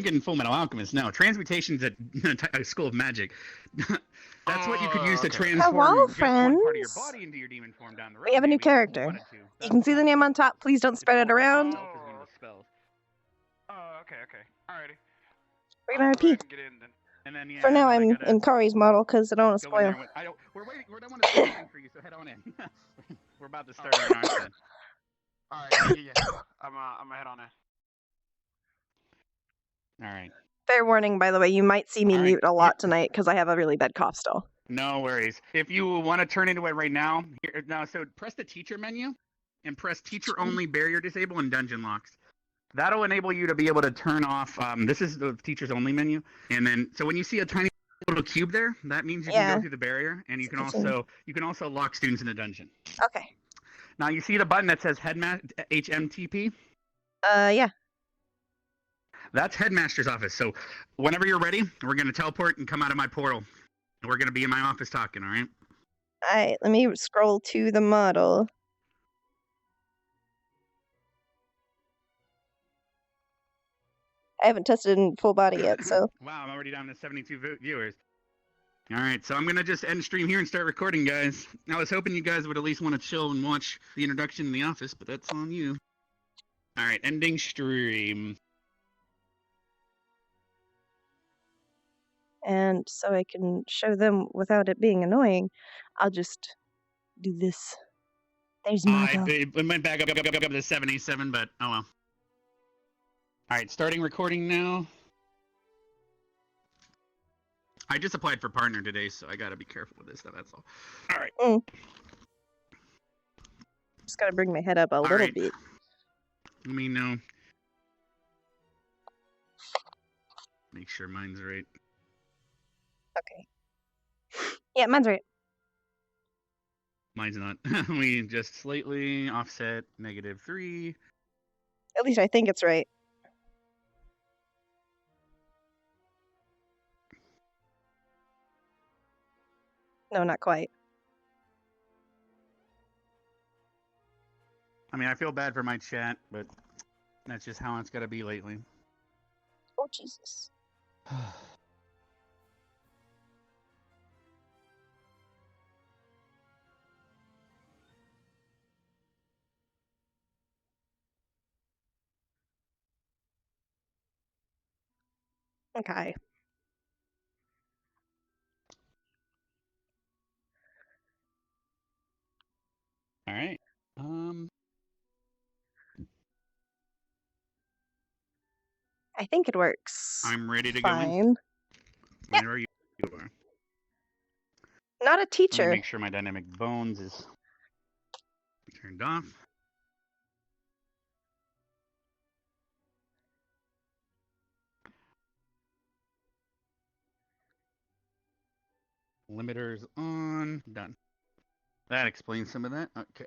in Full Metal Alchemist. No, transmutation's a school of magic. That's what you could use to transform Hello, just one part of your friends. body into your demon form down the road. We have a new maybe, if you character. wanted to. You That's can see one the of name on spells. top. Please don't It's spread it called around. Itself is one of those spells. Oh, okay. Alrighty. We're gonna I'll go ahead repeat. and get in then. And then yeah. For now, and then I'm in Kari's model because I don't want to go in there spoil. with, I don't. We're waiting. We don't want to spoil anything for you, so head on in. We're about to start our nonsense. Alright, yeah. I'm gonna head on in. All right. Fair warning, by the way, you might see me All right. mute a lot tonight because I have a really bad cough still. No worries. If you want to turn into it right now, so press the teacher menu and press teacher only, barrier disable, and dungeon locks. That'll enable you to be able to turn off. This is the teachers only menu, and then so when you see a tiny little cube there, that means you can go through the barrier, and you can also lock students in a dungeon. Okay. Now you see the button that says Headmaster HMTP. Yeah. That's Headmaster's office. So whenever you're ready, we're gonna teleport and come out of my portal. We're going to be in my office talking, all right? Alright, let me scroll to the model. I haven't tested in full body yet, so... Wow, I'm already down to 72 viewers. All right, so I'm going to just end stream here and start recording, guys. I was hoping you guys would at least want to chill and watch the introduction in the office, but that's on you. All right, ending stream. And so I can show them without it being annoying, I'll just do this. There's model. It went back up to 77, but oh well. All right, starting recording now. I just applied for partner today, so I got to be careful with this stuff, that's all. All right. Just got to bring my head up a little bit. Let me know. Make sure mine's right. Okay. Yeah, mine's right. Mine's not. We just slightly offset -3. At least I think it's right. No, not quite. I mean, I feel bad for my chat, but that's just how it's got to be lately. Oh, Jesus. Okay. All right. I think it works. I'm ready to Fine. go in. Whenever you are. Not a teacher. Let me make sure my dynamic bones is turned off. Limiters on. Done. That explains some of that. Okay.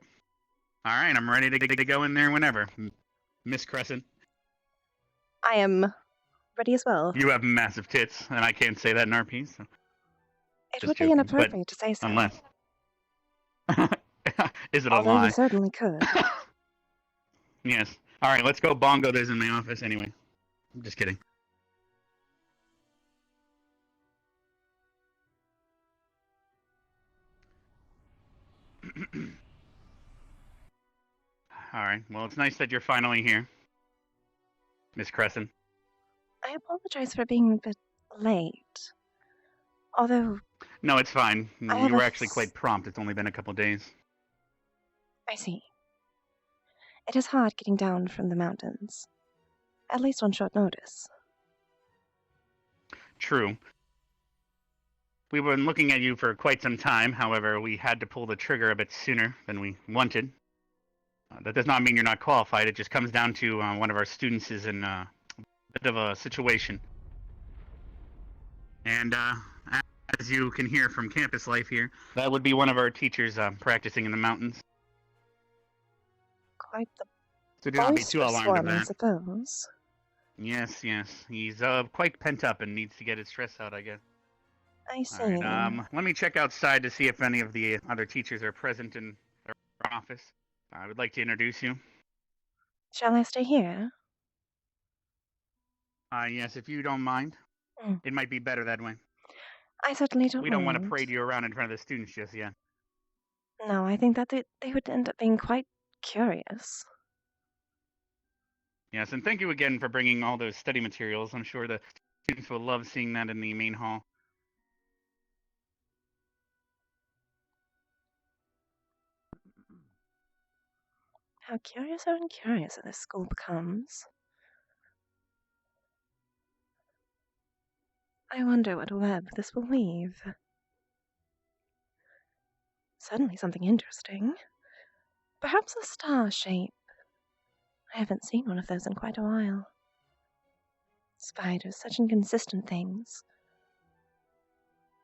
All right, I'm ready to go in there whenever. Miss Crescent. I am ready as well. You have massive tits, and I can't say that in RP, so. It would be inappropriate to say so. Unless. Is it a Although lie? you certainly could. Yes. All right, let's go bongo this in my office anyway. I'm just kidding. All right. Well, it's nice that you're finally here, Miss Crescent. I apologize for being a bit late. Although... No, it's fine. You were actually quite prompt. It's only been a couple days. I see. It is hard getting down from the mountains. At least on short notice. True. We've been looking at you for quite some time. However, we had to pull the trigger a bit sooner than we wanted. That does not mean you're not qualified. It just comes down to one of our students is in a bit of a situation. And as you can hear from campus life here, that would be one of our teachers practicing in the mountains. Quite the so do not be too alarmed of that. I suppose. Yes. He's quite pent up and needs to get his stress out, I guess. I see. All right, let me check outside to see if any of the other teachers are present in our office. I would like to introduce you. Shall I stay here? Yes, if you don't mind. Mm. It might be better that way. I certainly don't We don't want to mind. parade you around in front of the students just yet. No, I think that they would end up being quite curious. Yes, and thank you again for bringing all those study materials. I'm sure the students will love seeing that in the main hall. How curiouser and curiouser this school becomes. I wonder what web this will weave. Suddenly something interesting. Perhaps a star shape. I haven't seen one of those in quite a while. Spiders, such inconsistent things.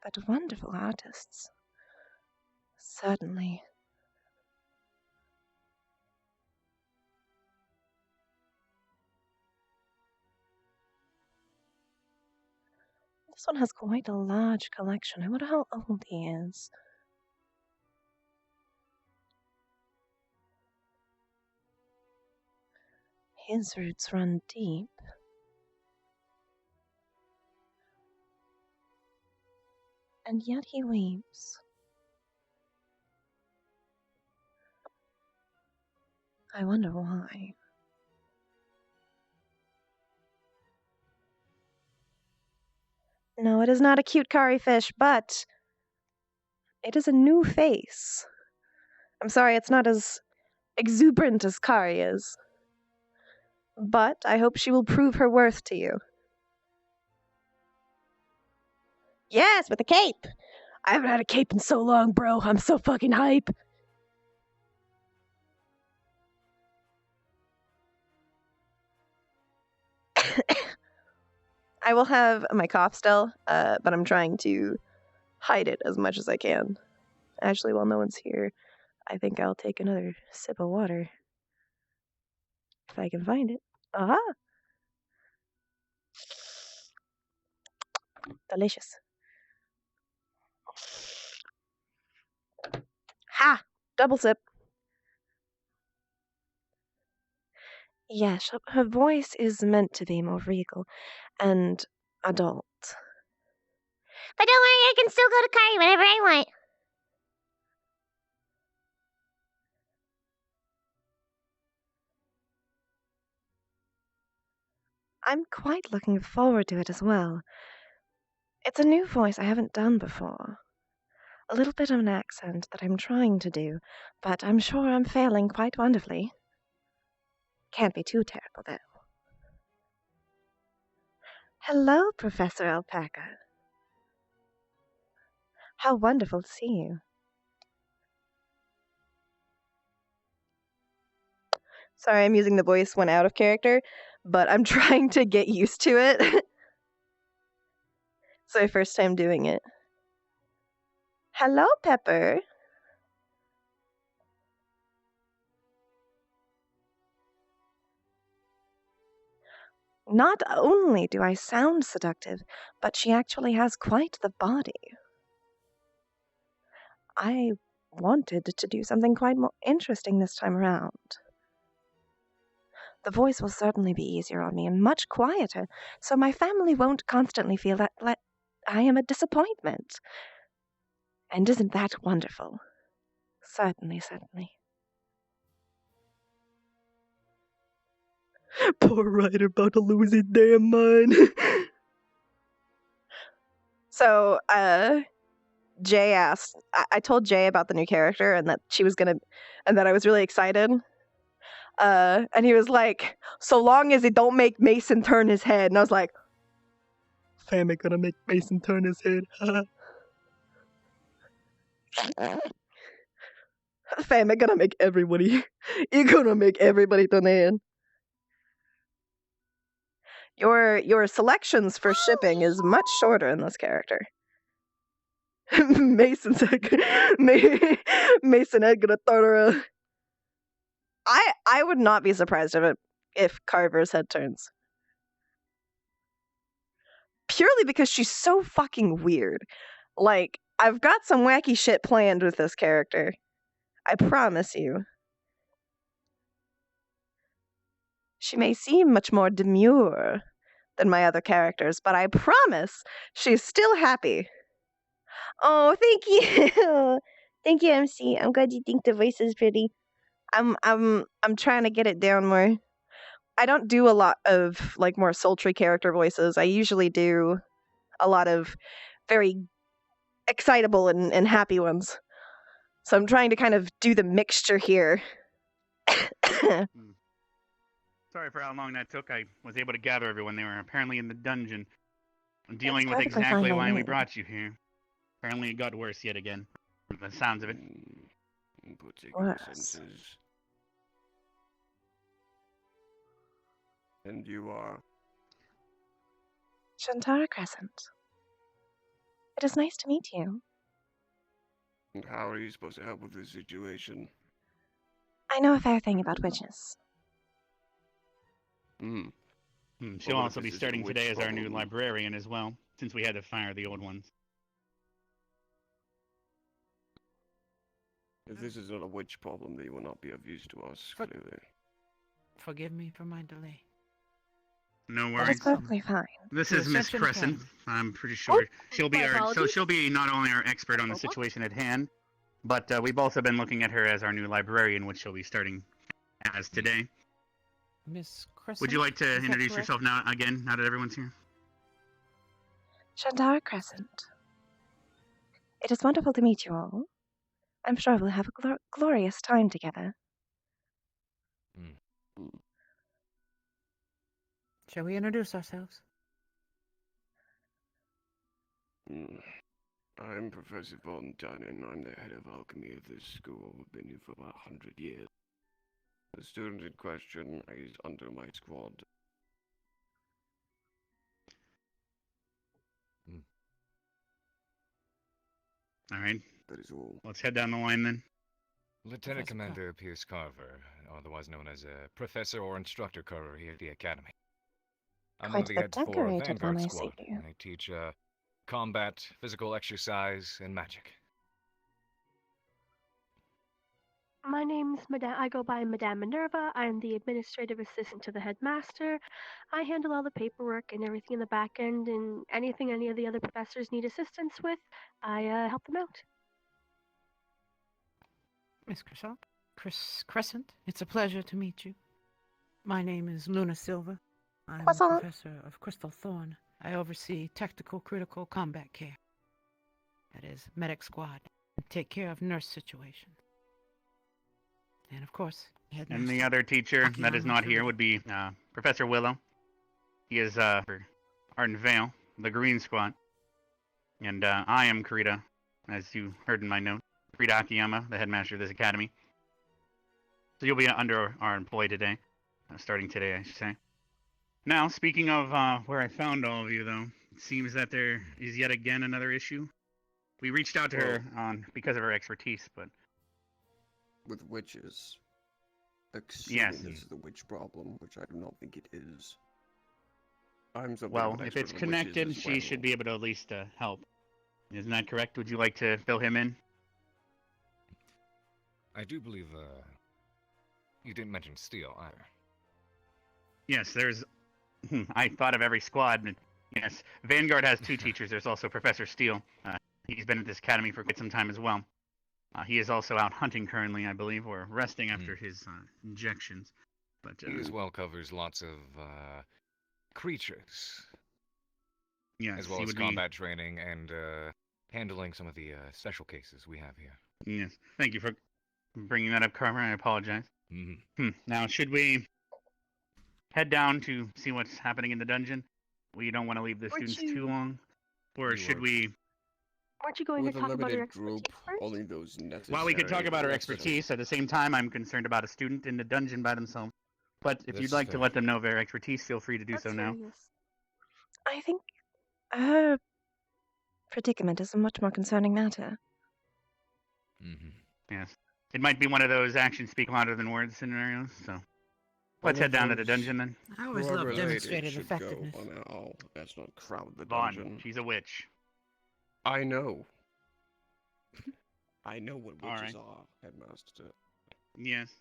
But wonderful artists. Certainly. This one has quite a large collection. I wonder how old he is. His roots run deep. And yet he weeps. I wonder why. No, it is not a cute curry fish, but it is a new face. I'm sorry, it's not as exuberant as Kari is. But I hope she will prove her worth to you. Yes, with a cape! I haven't had a cape in so long, bro. I'm so fucking hype. I will have my cough still, but I'm trying to hide it as much as I can. Actually, while no one's here, I think I'll take another sip of water. If I can find it. Aha! Delicious. Ha! Double sip. Yes, her voice is meant to be more regal and adult. But don't worry, I can still go to Kari whenever I want. I'm quite looking forward to it as well. It's a new voice I haven't done before. A little bit of an accent that I'm trying to do, but I'm sure I'm failing quite wonderfully. Can't be too terrible, though. Hello, Professor Alpaca. How wonderful to see you. Sorry, I'm using the voice when out of character, but I'm trying to get used to it. It's my first time doing it. Hello, Pepper. Not only do I sound seductive, but she actually has quite the body. I wanted to do something quite more interesting this time around. The voice will certainly be easier on me and much quieter, so my family won't constantly feel that I am a disappointment. And isn't that wonderful? Certainly, certainly. Poor writer about to lose his damn mind. So, Jay asked, I told Jay about the new character and that and that I was really excited. And he was like, so long as it don't make Mason turn his head. And I was like, fam, it gonna make Mason turn his head. Fam, it gonna make everybody. It gonna make everybody turn their head. Your selections for shipping is much shorter in this character. Mason's head, Mason head gonna turn around. I would not be surprised if Carver's head turns. Purely because she's so fucking weird. Like, I've got some wacky shit planned with this character. I promise you. She may seem much more demure, than my other characters, but I promise she's still happy. Oh, thank you. Thank you, MC. I'm glad you think the voice is pretty. I'm trying to get it down more. I don't do a lot of like more sultry character voices. I usually do a lot of very excitable and happy ones. So I'm trying to kind of do the mixture here. Sorry for how long that took. I was able to gather everyone. They were apparently in the dungeon, dealing with perfectly fine exactly by why we me. brought you here. Apparently, it got worse yet again, from the sounds of it. Particular Worse. senses. And you are? Shantara Crescent. It is nice to meet you. And how are you supposed to help with this situation? I know a fair thing about witches. Hmm. She'll what if also be this is a starting witch today as our new problem? librarian as well, since we had to fire the old ones. If this is not a witch problem, they will not be of use to us, Fuck. clearly. Forgive me for my delay. No That worries. is perfectly fine. This To is Miss Ascension Crescent. Academy. I'm pretty sure she'll be my our. So apologies. she'll be not only our expert on the What? situation at hand, but we've also been looking at her as our new librarian, which she'll be starting as today. Miss Crescent. Would you like to is that introduce correct? yourself now again? Now that everyone's here. Shantara Crescent. It is wonderful to meet you all. I'm sure we'll have a glorious time together. Shall we introduce ourselves? I'm Professor Von Dunn, I'm the head of alchemy of this school. I've been here for about 100 years. The student in question is under my squad. All right. That is all. Let's head down the line then. Lieutenant Professor Commander Pierce Carver, otherwise known as Professor or Instructor Carver here at the Academy. I'm one of Quite the the heads for decorated Vanguard one, I Squad. see. I teach combat, physical exercise, and magic. My name's Madame. I go by Madame Minerva. I'm the administrative assistant to the headmaster. I handle all the paperwork and everything in the back end, and anything any of the other professors need assistance with, I help them out. Miss Crescent, it's a pleasure to meet you. My name is Luna Silva. I'm Croissant. Professor of Crystal Thorn. I oversee tactical critical combat care. That is, medic squad. Take care of nurse situations. And of course, And headmaster. the other teacher Walking that on is my not here shoulder. would be Professor Willow. He is for Arden Vale, the Green Squad. And I am Karita, as you heard in my note. Karita Akiyama, the headmaster of this academy. So you'll be under our employ today. Starting today, I should say. Now, speaking of where I found all of you, though, it seems that there is yet again another issue. We reached out to her because of her expertise, but With witches. Assuming Yes. this is the witch problem, which I do not think it is. I'm something well, of an if expert it's on witches connected, as she should well. be able to at least help. Isn't that correct? Would you like to fill him in? I do believe you didn't mention steel either. Yes, there's. I thought of every squad. But yes, Vanguard has two teachers. There's also Professor Steele. He's been at this academy for quite some time as well. He is also out hunting currently, I believe, or resting after his injections. But He as well covers lots of creatures, yes, as well he as would combat training and handling some of the special cases we have here. Yes, thank you for bringing that up, Carver. I apologize. Now, should we head down to see what's happening in the dungeon? We don't want to leave the Aren't students too you- long. Or You should are- we? Aren't you going With to a talk about your limited expertise group, first? only those necessary. Well, we could talk about our necessary. expertise. At the same time, I'm concerned about a student in the dungeon by themselves. But if you'd That's like to fair. let them know of their expertise, feel free to do That's so now. fair, yes. I think her predicament is a much more concerning matter. Yes. It might be one of those actions speak louder than words scenarios, so let's One head of down to the those dungeon then. I always Whoever love lady demonstrated should effectiveness. Go on an owl. Let's not crowd the Vaughn, dungeon. she's a witch. I know. I know what All witches right. are, Headmaster. Yes.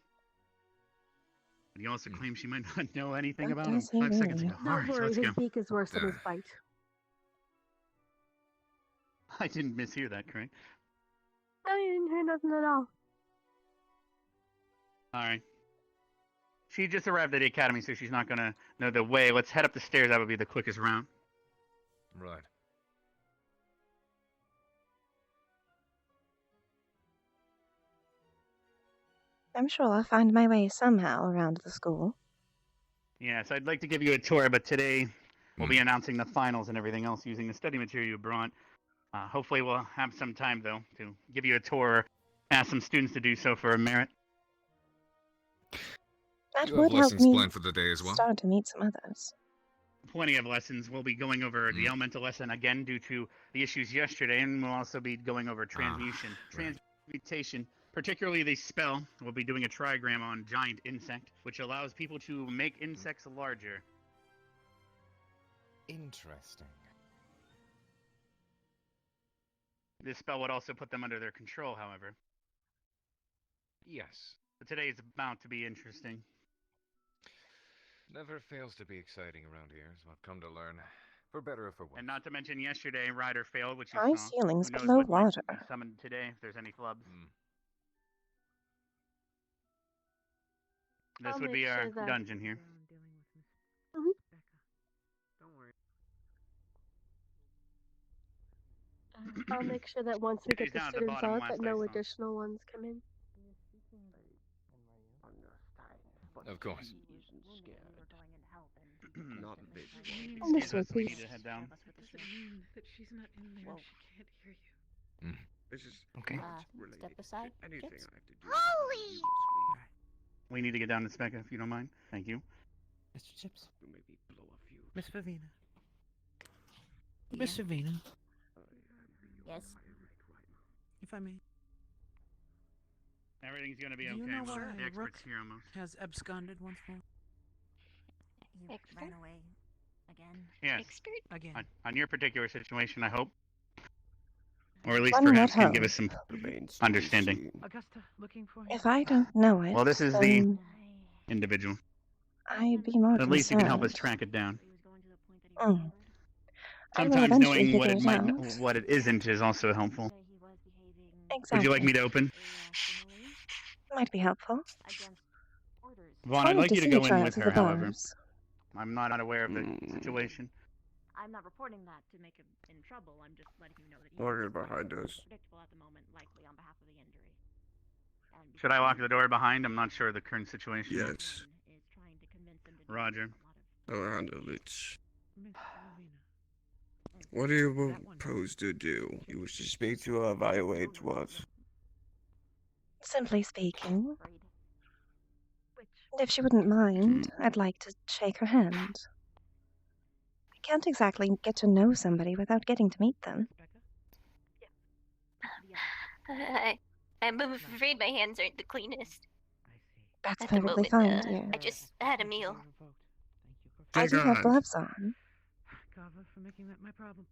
But he also claims she might not know anything Oh, about him does he 5 seconds really? ago. Don't Alright, so worry, let's his go. beak is worse than his bite. I didn't mishear that, correct? No, you didn't hear nothing at all. Alright. She just arrived at the academy, so she's not gonna know the way. Let's head up the stairs. That would be the quickest route. Right. I'm sure I'll find my way somehow around the school. Yes, I'd like to give you a tour, but today we'll be announcing the finals and everything else using the study material you brought. Hopefully we'll have some time, though, to give you a tour, ask some students to do so for a merit. That You have would help lessons me planned for the day as well? start to meet some others. Plenty of lessons. We'll be going over the elemental lesson again due to the issues yesterday, and we'll also be going over transmutation. Right. Transmutation, particularly the spell, we'll be doing a trigram on giant insect, which allows people to make insects larger. Interesting. This spell would also put them under their control, however. Yes. But today is about to be interesting. Never fails to be exciting around here, is what I've come to learn. For better or for worse. And not to mention yesterday, Ryder failed, which you High saw. ceilings Who knows below what might water. be summoned today, if there's any flubs. This I'll would make be our sure that- dungeon here. I'll make sure that once we She's get the down at the students bottom out, last that I no saw. additional ones come in. Of course. Not this one. And this Excuse way, us, we need please. to head down. that she's not in there. She can't hear you. This is Okay. not related step aside, to anything Chips. I have to do. Holy! We need to get down to Specca, if you don't mind. Thank you. Mr. Chips. To maybe blow a few. Miss Favina. Yeah. Miss Favina, Yes. if I may. Everything's gonna be Do you okay. know We'll why have the experts Rook here almost. has absconded once more? He ran away again. Yes. Expert? Again. On your particular situation, I hope. Or at least One would perhaps can give hope. us some Remains to be understanding. seen. Augusta, looking for him. If I don't know it, Well, this is the then individual. I'd be more At least you can help us concerned. track it down. I will Sometimes eventually knowing what figure it it might, out. what it isn't, is also helpful. Exactly. Would you like me to open? Might be helpful. Vaughn, I'd Wanted like to you to see go you try in out with to her, the however. bars. I'm not aware of the situation. I'm not reporting that to make him in trouble. I'm just letting you know that Lock he's it behind us. predictable at the moment, likely on behalf of the injury. And Should I lock the door behind? I'm not sure of the current situation. Yes. is trying to convince him to do Roger. a lot of I'll handle it. Miss Favina. What do you That one. propose to do? You wish to speak to her, evaluate what? Simply speaking, afraid. and if she wouldn't mind, I'd like to shake her hand. I can't exactly get to know somebody without getting to meet them. I'm afraid my hands aren't the cleanest. That's At the perfectly moment, fine, dear. I just had a meal. I Take do her have hand. gloves on. Kava for making that my problem.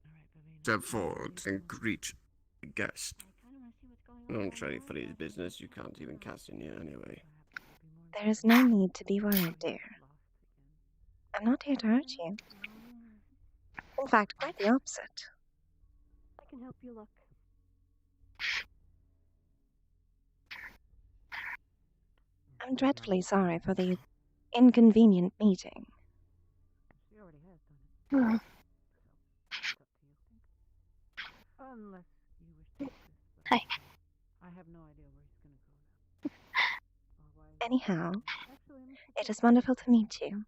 All right, Favina. Step forward and greet the guest. I kind of want to see what's going on. Don't try to funny his business. You can't even cast in here anyway. There is no need to be worried, dear. I'm not here to hurt you. In fact, quite the opposite. I can help you look. I'm dreadfully sorry for the inconvenient meeting. She already has done it. Unless you wish to assist, but Hi. I have no idea where he's going to go now. Or why- Anyhow, Actually, Mr. it is wonderful to meet you.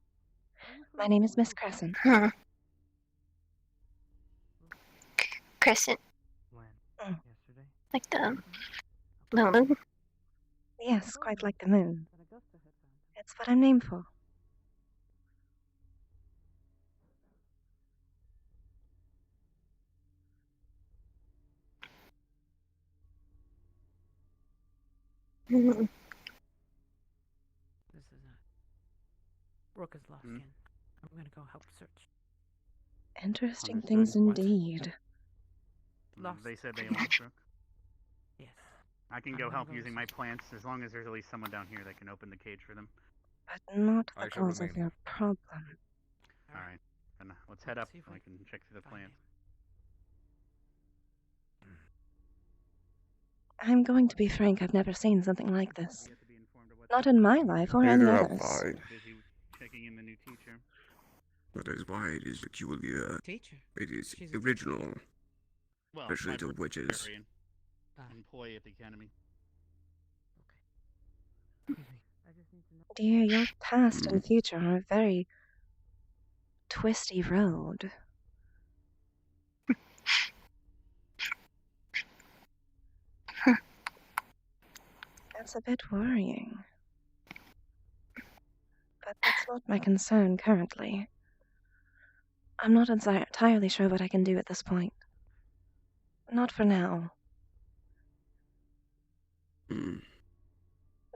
My name is Miss Crescent. Crescent, When? Mm. Yesterday? like the moon. Yes, quite like the moon. That Augusta had found him. It's what I'm named for. This is not. Rook is lost again. I'm going to go help search. Interesting Understood. things What? indeed. Lost. They said they want Brooke. Yes. I can I'm go gonna help go using see- my plants as long as there's at least someone down here that can open the cage for them. But not I the shall cause of remain your here. problem. All right, then let's head up See if and we I can check through the find plants. I'm going to be frank, I've never seen something like this. Yet to be informed of what's Not in my happening. life or any Neither have others. I. Busy checking in the new teacher. That is why it is peculiar. Teacher. It is She's a teacher. original, Well, especially to witches. librarian, Ah. employee at the academy. Excuse me. I just need to know. Dear, your past and future are a very twisty road. That's a bit worrying. But that's not my concern currently. I'm not entirely sure what I can do at this point. Not for now. Hmm.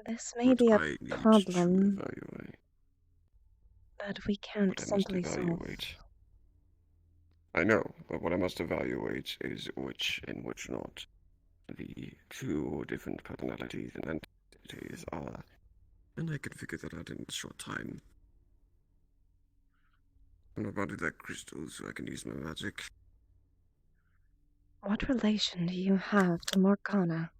This may What be a I need to problem evaluate. that we can't What I must simply solve. evaluate. I know, but what I must evaluate is which and which not. The two different personalities and entities are, and I can figure that out in a short time. I'm about to that crystal so I can use my magic. What relation do you have to Morgana?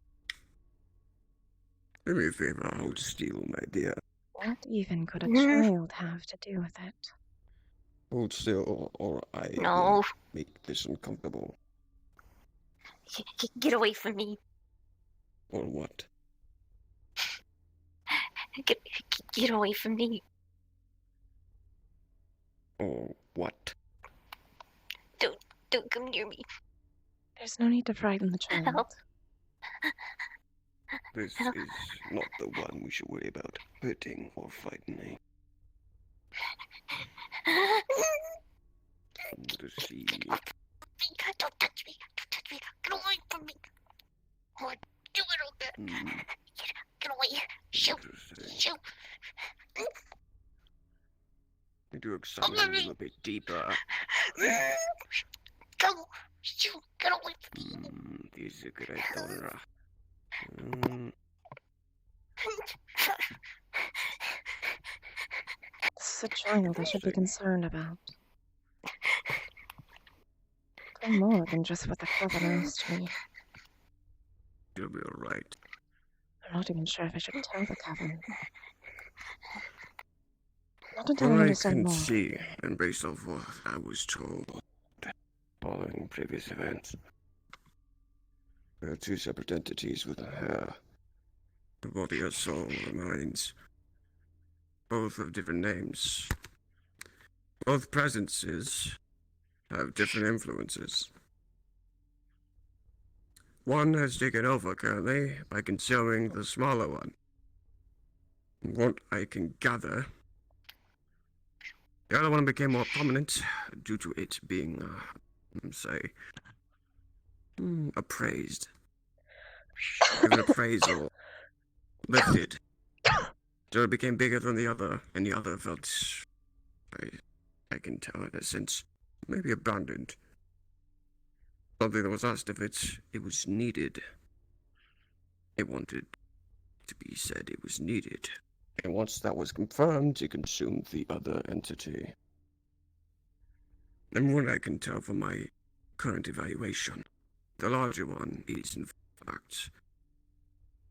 Do me a favor, hold still, my dear. What even could a child have to do with it? Hold still, or I No. will make this uncomfortable. Get away from me. Or what? Get away from me. Or what? Don't come near me. There's no need to frighten the child. Help. This is not the one we should worry about hurting or frightening. To see. Don't touch me. Don't touch me. Get away from me. Oh, do it, okay? Get away. Shoot. Interesting. Shoot. Need to examine a little bit deeper. Go. Shoot. Get away from me. This is a good idea. This is a child I should be concerned about. For more than just what the Coven asked me. You'll be alright. I'm not even sure if I should tell the Coven. Not until Well, I I understand can more. see, and based off what I was told following previous events, there are two separate entities within her. The body, her soul, her minds. Both have different names. Both presences have different influences. One has taken over currently by consuming the smaller one. From what I can gather, the other one became more prominent due to it being, appraised. Given appraisal, lifted. So it became bigger than the other, and the other felt, I can tell in a sense, maybe abandoned. Something that was asked of it, it was needed. It wanted to be said it was needed. And once that was confirmed, it consumed the other entity. And what I can tell from my current evaluation, the larger one is in fact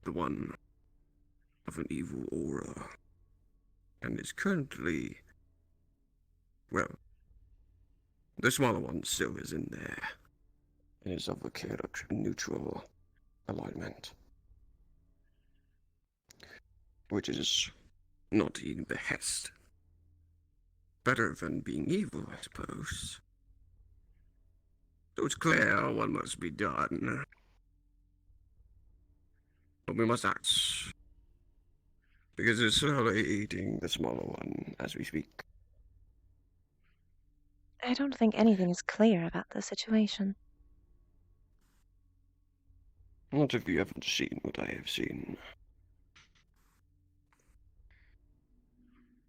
the one of an evil aura, and is currently, well, the smaller one still is in there, and is of a chaotic neutral alignment, which is not in behest. Better than being evil, I suppose. So it's clear what must be done. But we must act, because it's slowly eating the smaller one as we speak. I don't think anything is clear about the situation. Not if you haven't seen what I have seen.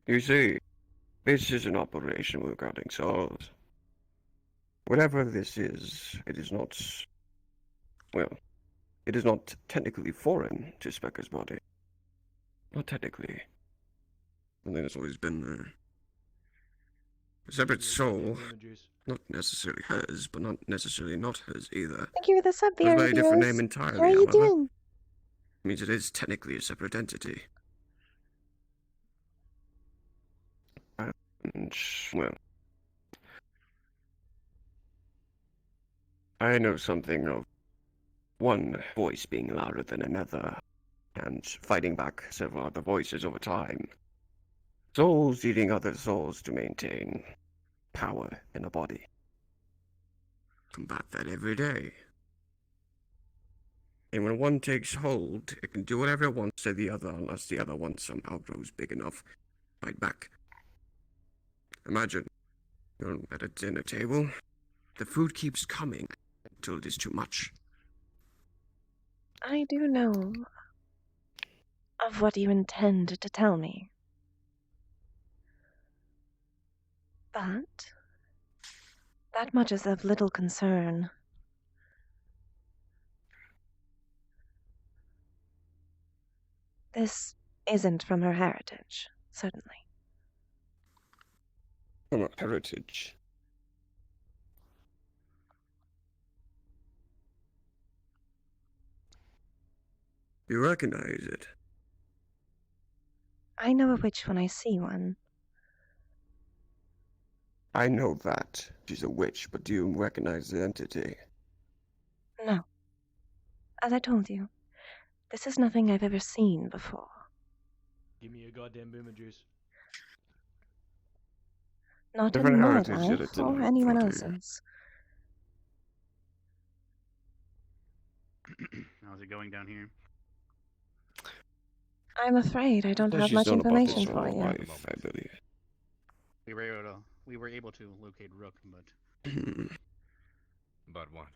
You see, this is an operation regarding souls. Whatever this is, it is not, well, It is not technically foreign to Specker's body. Not technically. Something that's always been there. A separate soul, not necessarily hers, but not necessarily not hers either. Thank you for the sub, Goes by a different viewers. name entirely, How are you however. doing? Means it is technically a separate entity. And, well, I know something of one voice being louder than another, and fighting back several other voices over time. Souls eating other souls to maintain power in a body. Combat that every day. And when one takes hold, it can do whatever it wants to the other unless the other one somehow grows big enough to fight back. Imagine, you're at a dinner table, the food keeps coming until it is too much. I do know of what you intend to tell me. But that much is of little concern. This isn't from her heritage, certainly. From a heritage. You recognize it. I know a witch when I see one. I know that she's a witch, but do you recognize the entity? No. As I told you, this is nothing I've ever seen before. Give me a goddamn boomer juice. Not Different in my heritage life that it's in or a anyone photo. else's. How's it going down here? I'm afraid I don't have much information for you. Life, I believe. We were able to locate Rook, but But what?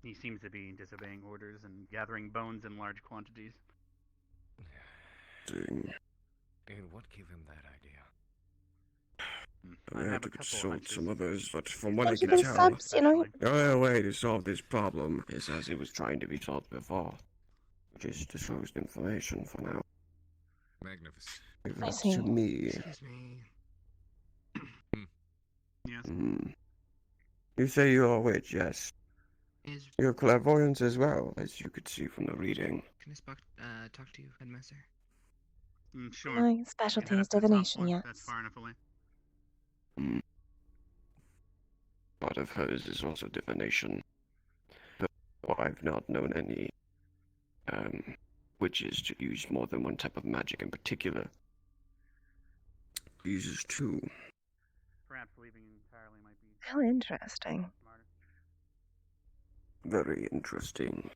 he seems to be disobeying orders and gathering bones in large quantities. And what gave him that idea? I have had a to couple consult hunches. some others, but from what I Thank you can for the tell, subs, you know. the only way to solve this problem is as it was trying to be solved before, which is disclosed information for now. Magnificent. Leave I that see. to me. Excuse me. Yes. You say you're a witch, yes. Is You're clairvoyant as well, as you could see from the reading. can I talk to you, Headmaster? Sure. My You can specialty head is up to the top divination, floor. yes. That's far enough away. Part of hers is also divination. But I've not known any witches to use more than one type of magic in particular. She uses two. Perhaps leaving entirely might be How interesting. smarter. Very interesting.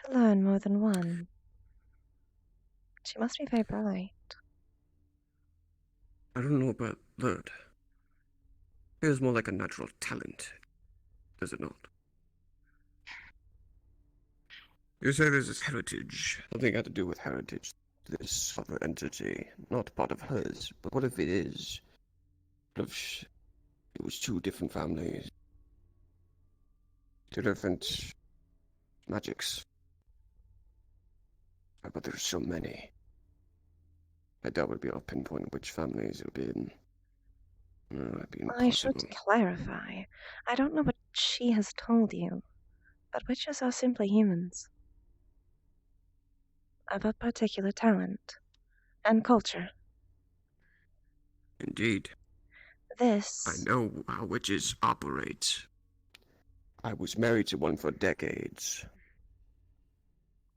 To learn more than one. She must be very bright. I don't know about that. Feels more like a natural talent, does it not? You say there's this heritage. Something had to do with heritage. This other entity, not part of hers, but what if it is? What if it was two different families? Two different magics. But there's so many. I doubt we'd be able to pinpoint which families it would be in. That'd be I should impossible. clarify. I don't know what she has told you, but witches are simply humans. Of a particular talent and culture. Indeed. This. I know how witches operate. I was married to one for decades.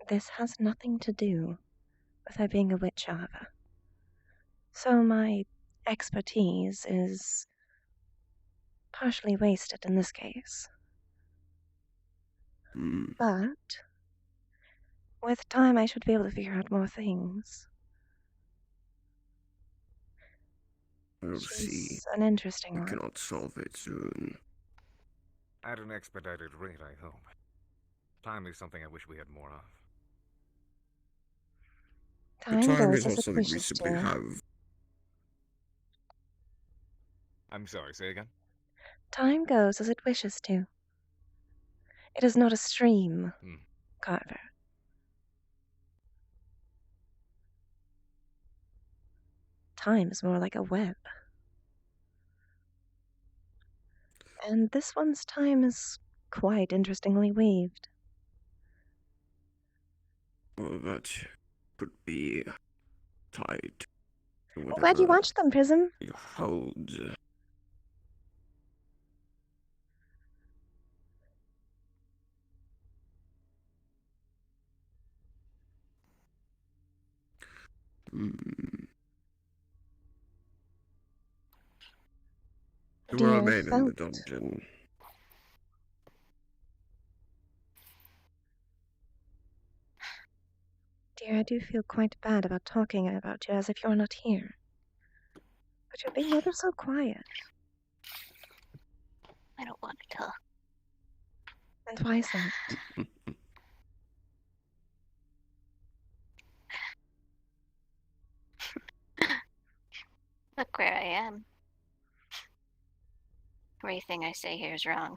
This has nothing to do with her being a witch, however. So my expertise is partially wasted in this case. But with time, I should be able to figure out more things. We'll see. She's an interesting We one. cannot solve it soon. At an expedited rate, I hope. Time is something I wish we had more of. The time goes is as not it something we wishes simply to. have. I'm sorry, say again? Time goes as it wishes to. It is not a stream, Hmm. Carver. Time is more like a web. And this one's time is quite interestingly weaved. Well, that could be tied to I'm glad you whatever watched them, Prism. it holds. Hmm. You Dear, remain in the felt. dungeon. Dear, I do feel quite bad about talking about you as if you're not here. But you're being ever so quiet. I don't want to talk. And why is that? Look where I am. Everything I say here is wrong.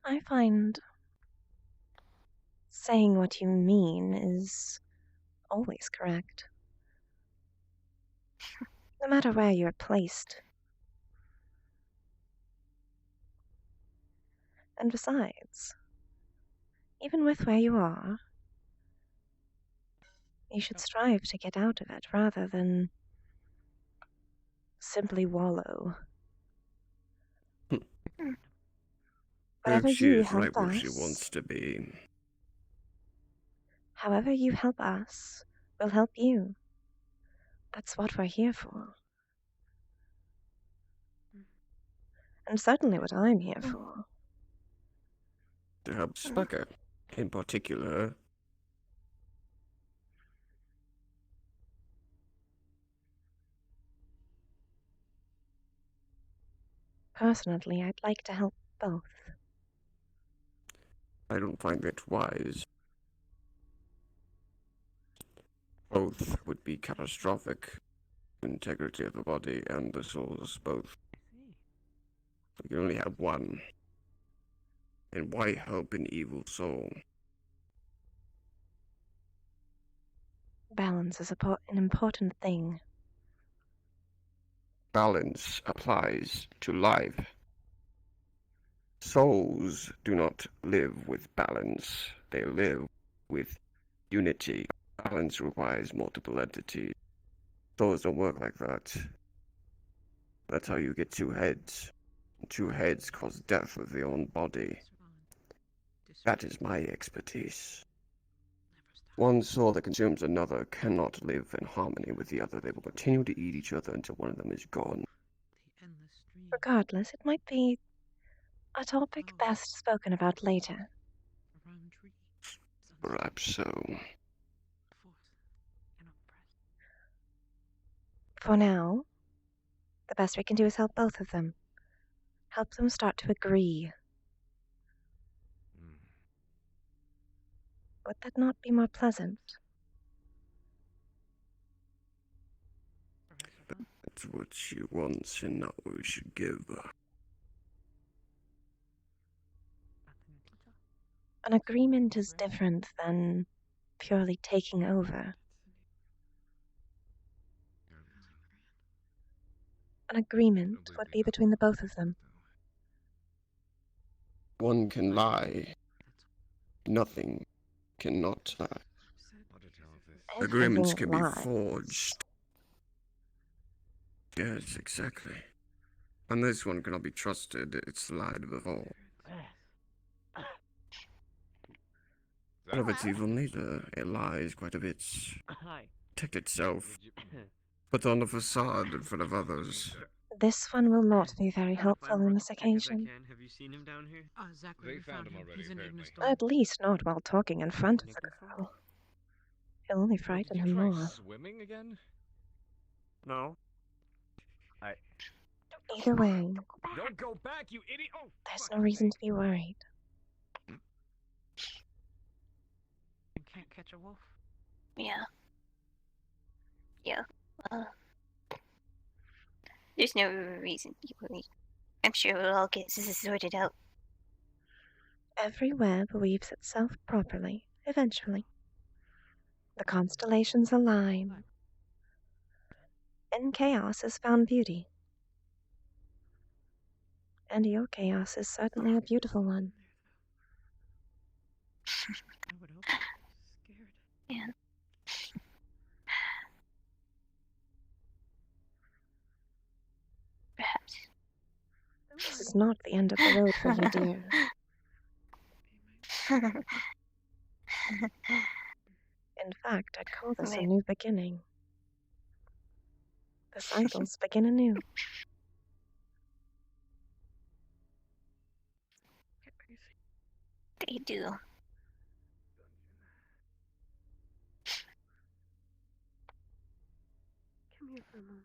I find saying what you mean is always correct. No matter where you're placed. And besides, even with where you are, you should strive to get out of it rather than simply wallow. Whatever If she you is help right where she us, wants to be. however you help us, we'll help you. That's what we're here for. And certainly what I'm here for. To help Specker, in particular. Personally, I'd like to help both. I don't find it wise. Both would be catastrophic. Integrity of the body and the souls, both. We can only have one. And why help an evil soul? Balance is an important thing. Balance applies to life. Souls do not live with balance. They live with unity. Balance requires multiple entities. Souls don't work like that. That's how you get two heads. Two heads cause death of the own body. That is my expertise. One soul that consumes another cannot live in harmony with the other. They will continue to eat each other until one of them is gone. Regardless, it might be a topic best spoken about later. Perhaps so. For now, the best we can do is help both of them. Help them start to agree. Would that not be more pleasant? That's what she wants and not what we should give her. An agreement is different than purely taking over. An agreement would be between the both of them. One can lie. Nothing cannot lie. Agreements can be Lies. forged. Yes, exactly. And this one cannot be trusted. It's lied before. None of its evil nature. It lies quite a bit. Protect itself. Put on a facade in front of others. This one will not be very helpful on this occasion. Have you seen him down here? Zachary They found him already, He's in apparently. Ignis Dorm. At least not while talking in front of the girl. He'll only Did frighten you him try more. swimming again? No. Either way, Don't go back, you idiot! Oh, there's no reason to be worried. You can't catch a wolf. Yeah. Yeah. There's no reason to worry. I'm sure we'll all get this sorted out. Every web weaves itself properly, eventually. The constellations align. In chaos is found beauty. And your chaos is certainly a beautiful one. I would hope so. Scared. Yeah. Perhaps. This is not the end of the road for you, dear. In fact, I'd call this a new beginning. The cycles begin anew. They do. Come here for a moment.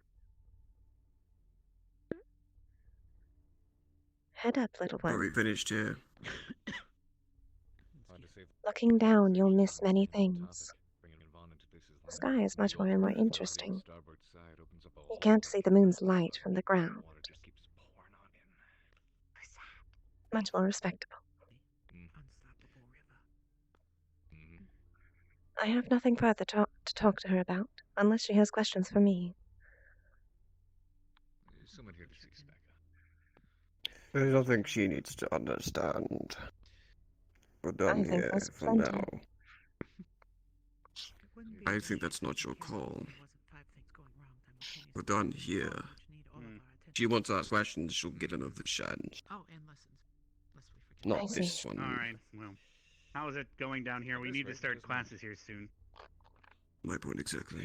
Head up, little Are we one. finished here? Looking down, you'll miss many things. The sky is much more interesting. You can't see the moon's light from the ground. Much more respectable. I have nothing further to talk to her about, unless she has questions for me. Is someone here to see Specca? There's nothing she needs to understand. We're done I think here there's for plenty. now. I think that's not your call. We're done here. She wants to ask questions, she'll get another chance. Oh, and lessons. Lest we forget. Not I this see. one. Alright, well. How is it going down here? We need to start classes here soon. My point exactly.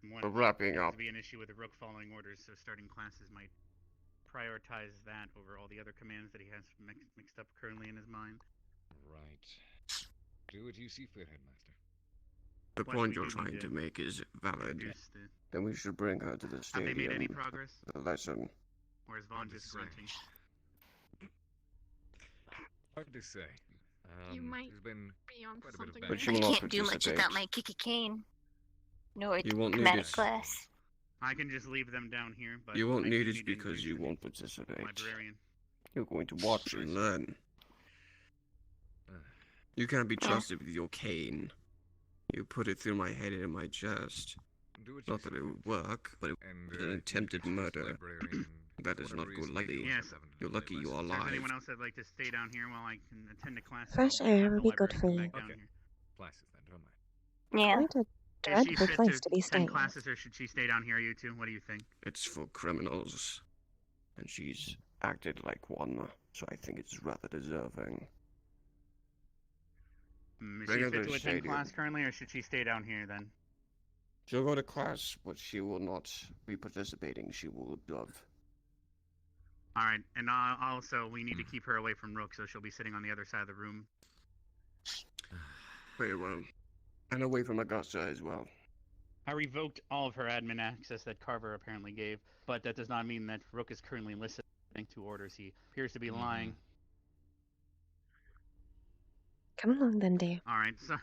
One We're wrapping seems up. to be an issue with the Rook following orders, so starting classes might prioritize that over all the other commands that he has mixed up currently in his mind. Right. Do what you see fit, Headmaster. The Plus, point we you're do need trying to make is valid. introduce the- Then we should bring her to the Have they made any stadium. progress? The lesson. Or is Vaughn Hard to just say. grunting? Hard to say. You might There's been be on quite a bit of something But there. she I will not can't do much participate. without my kiki cane. Nor You won't need chromatic it. glass. I can just leave them down here, but You won't I need do it to because introduce you the won't participate. librarian. You're going to watch and learn. You can't be trusted with your cane. You put it through my head and in my chest. Do what you Not that see it fit. would work, but it And, was an attempted murder. librarian, That is whatever not he is good lady. doing, Yes. have him You're play lucky you are lessons. If there's alive. anyone else that'd like to stay down here while I can attend to classes, Fresh I'll air have would the be good librarian for come you. back down Okay. here. Classes then, don't mind. Yeah. Quite a Is she dreadful fit place to be attend staying. classes, or should she stay down here, you two? What do you think? It's for criminals. And she's acted like one, so I think it's rather deserving. Is Bring she her to fit the to attend stadium. class currently, or should she stay down here then? She'll go to class, but she will not be participating. She will observe. Alright, and also, we need to keep her away from Rook, so she'll be sitting on the other side of the room. Very well. And away from Augusta as well. I revoked all of her admin access that Carver apparently gave, but that does not mean that Rook is currently listening to orders. He appears to be lying. Come along then, dear. Alright, so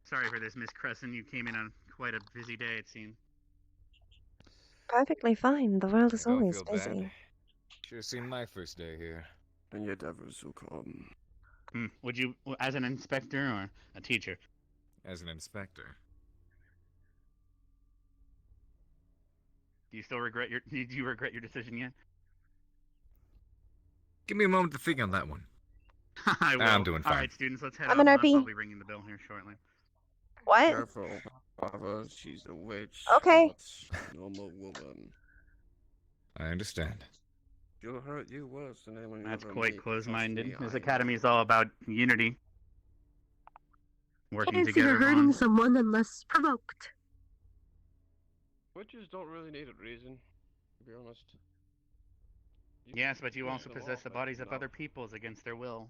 sorry for this, Miss Crescent. You came in on quite a busy day, it seemed. Perfectly fine. The world is Don't always feel busy. bad. Sure seemed my first day here. And yet ever so calm. Would you, as an inspector or a teacher? As an inspector. Do you still regret your? Did you regret your decision yet? Give me a moment to think on that one. I will. I'm doing fine. All right, students, let's head I'm out. an I'll RP. be ringing the bell here shortly. What? Careful, Barbara. She's a witch. Okay. Not a normal woman. I understand. She'll hurt you worse than anyone you That's ever quite meet. close-minded. Trust me, This I academy is know. all about unity. Working Can't see together. her hurting Vaughn. someone unless provoked. Witches don't really need a reason, to be honest. Yes, but you push also them possess off the it, bodies of no. other peoples against their will.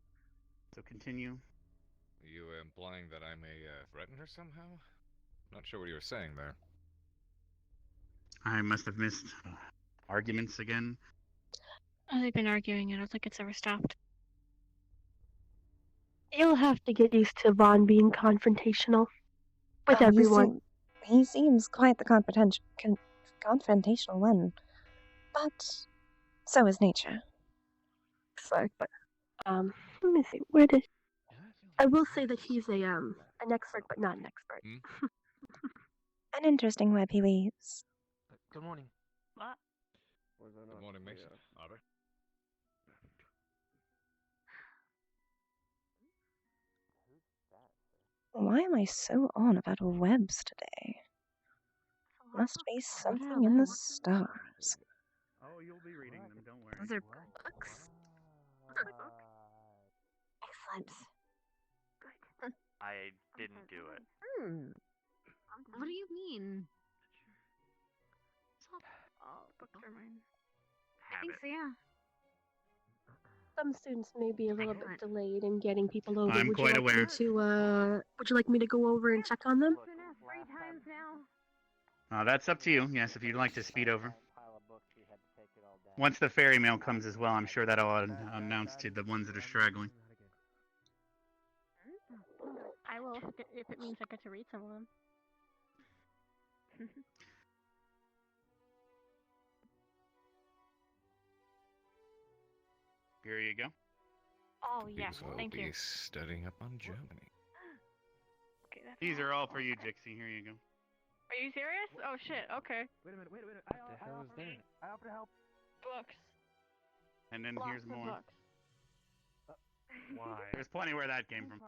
So continue. Are you implying that I may threaten her somehow? Not sure what you were saying there. I must have missed arguments again. Oh, they've been arguing. I don't think it's ever stopped. You'll have to get used to Vaughn being confrontational with Oh, everyone. He seems quite the confrontational one. But so is nature. Sorry, but let me see. Where did I will say that he's an expert, but not an expert. An interesting web he weaves. Good morning. What? Good morning, Mason. Albert. Why am I so on about webs today? Must be something in the stars. Oh, you'll be reading them, don't worry. Those are books. Excellent. I didn't do it. What do you mean? Oh, books are mine. I think so, yeah. Some students may be a little bit delayed in getting people over. I'm quite aware. Would you like me to go over and check on them? 3 times now. That's up to you. Yes, if you'd like to speed over. Once the ferry mail comes as well, I'm sure that'll announce to the ones that are straggling. I will if it means I get to read some of them. Here you go. Oh, yes, Because I'll thank be you. studying up on Germany. Okay, that's These are all for you, Jixie. Here you go. Are you serious? Oh, shit, okay. Wait a minute. What the hell is that? I offer to help. Books. And then Lots here's of more. books. Why? There's plenty where that came from.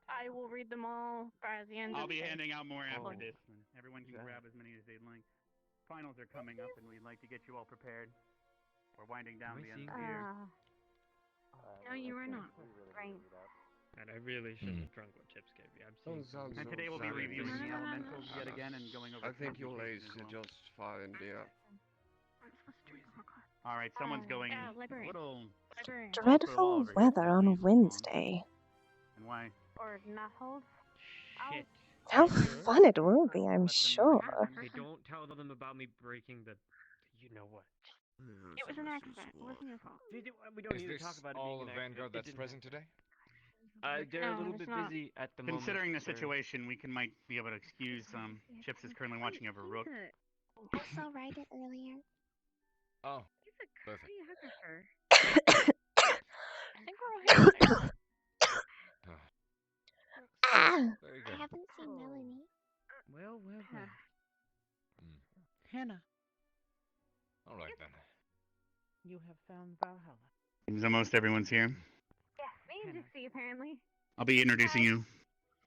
I will read them all by the end I'll of be the day. handing out more after Oh. this. And everyone can grab as many as they'd like. Finals are coming up, and we'd like to get you all prepared. We're winding down the end of the year. No, you are not. Right. And I really shouldn't have drunk what Chips gave me. I'm so And today we'll be reviewing the elementals yet again and going over. I think your transmutation lace as is well. just fine, dear. I'm supposed to read more class. All right, someone's going librarian. little. Librarian. Dreadful weather on Wednesday. And why? Or not hold. Shit. How fun it will be, I'm sure. Hey, don't tell them about me breaking the. You know what? It was an accident. It wasn't your fault. We don't Is need to this talk about it all being of an Vanguard accident. that's present today? They're a No, little it's bit not. busy at the moment. Considering the sir. situation, we might be able to excuse Chips is currently watching over Rook. I saw Ryder earlier. Oh, perfect. I think we're all here. Very I good. haven't seen Melanie. Well. Hannah, All right then. you have found Valhalla. Seems almost everyone's here. Yeah, me and Dixie, apparently. I'll be introducing you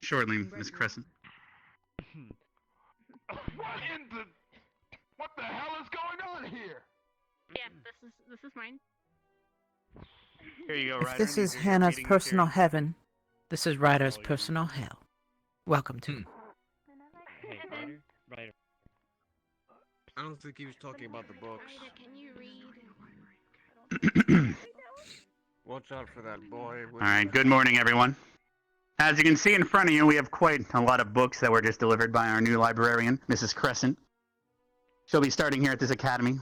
shortly, Miss Crescent. What the hell is going on here? Yeah, this is mine. Here you go, If Ryder. this is These are your Hannah's reading personal materials. heaven, this is Ryder's personal hell. Welcome to it. Hey, Ryder. I don't think he was talking about the books. Ryder, can you read? Watch out for that boy. All right, good morning, everyone. As you can see in front of you, we have quite a lot of books that were just delivered by our new librarian, Mrs. Crescent. She'll be starting here at this academy.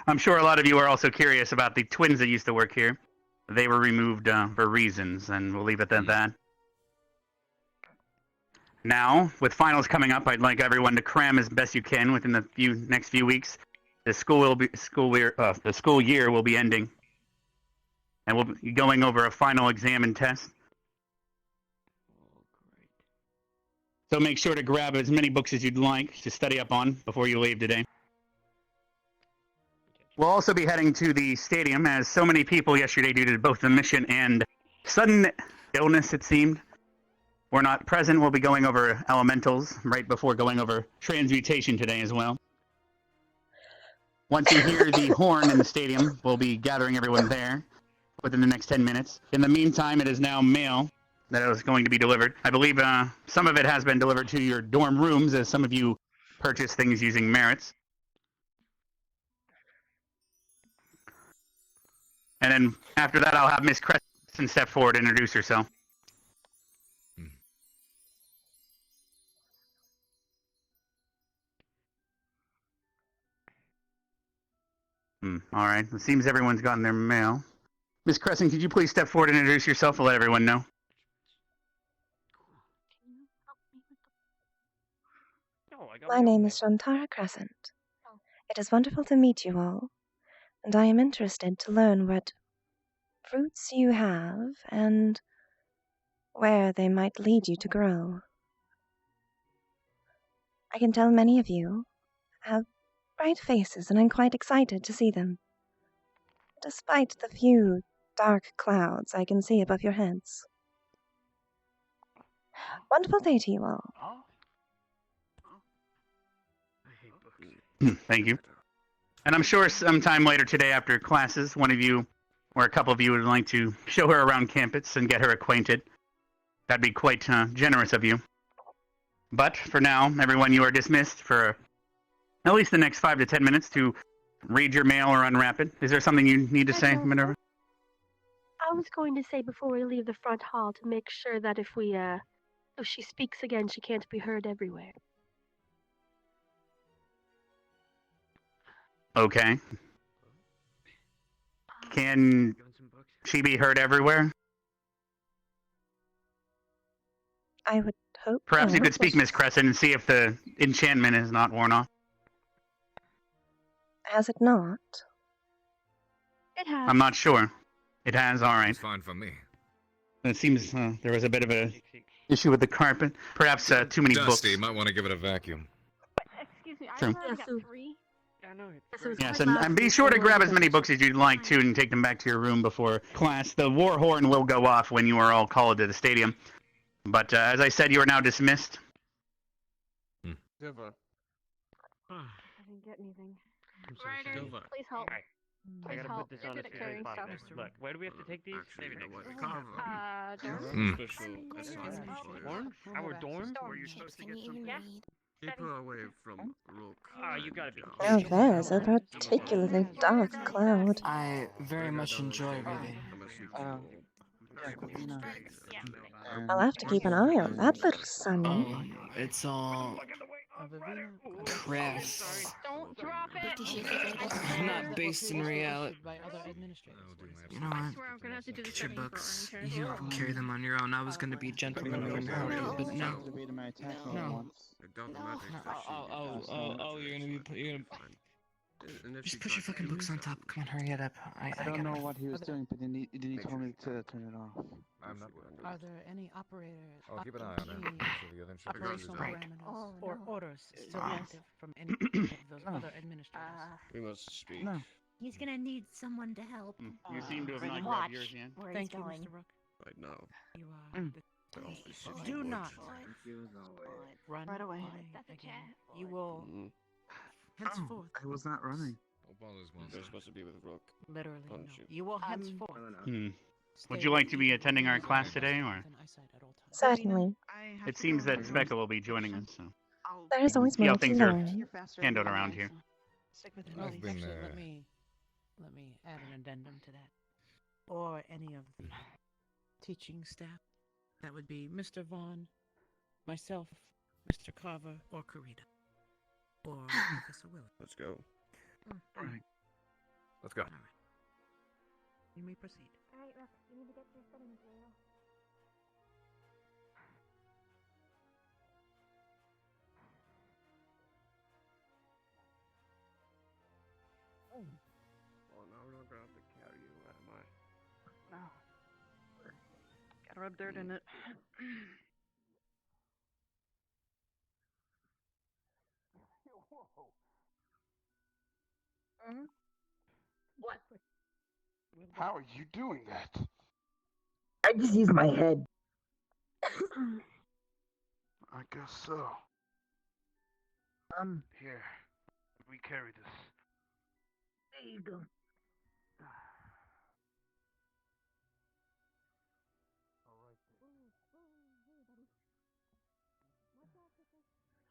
I'm sure a lot of you are also curious about the twins that used to work here. They were removed for reasons, and we'll leave it at that. Now, with finals coming up, I'd like everyone to cram as best you can within the next few weeks. The the school year will be ending, and we'll be going over a final exam and test. So make sure to grab as many books as you'd like to study up on before you leave today. We'll also be heading to the stadium, as so many people yesterday, due to both the mission and sudden illness, it seemed, were not present. We'll be going over elementals right before going over transmutation today as well. Once you hear the horn in the stadium, we'll be gathering everyone there within the next 10 minutes. In the meantime, it is now mail that is going to be delivered. I believe some of it has been delivered to your dorm rooms, as some of you purchase things using merits. And then after that, I'll have Miss Crescent step forward and introduce herself. All right. It seems everyone's gotten their mail. Miss Crescent, could you please step forward and introduce yourself and let everyone know? Oh, I got My name is Shantara Crescent. It is wonderful to meet you all, and I am interested to learn what fruits you have and where they might lead you to grow. I can tell many of you have bright faces, and I'm quite excited to see them, despite the few dark clouds I can see above your heads. Wonderful day to you all. Thank you. And I'm sure sometime later today after classes, one of you or a couple of you would like to show her around campus and get her acquainted. That'd be quite generous of you. But for now, everyone, you are dismissed for at least the next 5 to 10 minutes to read your mail or unwrap it. Is there something you need to say, Minerva? I was going to say before we leave the front hall to make sure that if she speaks again, she can't be heard everywhere. Okay. Can she be heard everywhere? I would hope. Perhaps you not. could speak, Miss Crescent, and see if the enchantment is not worn off. Has it not? It has. I'm not sure. It has, alright. It's fine for me. It seems there was a bit of a issue with the carpet. Perhaps too many Dusty, books. might want to give it a vacuum. Excuse me, Sure. I've already got 3. I know Yes, and be sure to grab as many books as you'd like to and take them back to your room before class. The war horn will go off when you are all called to the stadium. But as I said, you are now dismissed. I didn't get anything. Ryder, please help. I Please gotta help. put this You're on good a at carrying spot. stuff. Look, where do we have to take these? Dorm? Dorm? Our dorm? Where you're supposed to get some? Yeah. Keep her away from Rook. Ah, you gotta be. Oh, there's a particularly dark cloud. I very much enjoy reading. I'll have to keep an eye on that little sunny. It's all press. Don't drop it! Not based in reality. By other administrators. You know I what? swear I'm gonna have to do this Get your every books. for our You carry them on your own. I was gonna be gentlemanly and help you, but no. No. Oh, you're gonna just put your fucking books on top. Come on, hurry it up. I don't know what he was doing, but then he told me to turn it off. I'm not. Are there any operators? I'll keep an eye on it. So the other instructors Operational use it. parameters or orders still Ah. active from any of those other administrators? We must speak. No. He's gonna need someone to help. You seem to have not Watch grabbed yours yet. where Thank he's you, going. Mr. Rook. Right now. You are. Do not run Right away. That's a cat. You will henceforth. I was not running. You're supposed to be with Rook. Literally, no. Aren't you? You will henceforth. Would you like to be attending our class today, or? Certainly. It seems that Speckle will be joining us, so. There is always See how more to things are learn. handled around here. I've been Actually, let me add an addendum to that. Or any of the teaching staff. That would be Mr. Vaughn, myself, Mr. Carver, or Karita. Or Professor Willis. Let's go. Alright. Let's go. Alright. You may proceed. Alright, Rook, you need to get your study material. Well, now we're not gonna have to carry you, am I? No. Gotta rub dirt in it. What? How are you doing that? I just used my head. I guess so. Here, we carry this. There you go.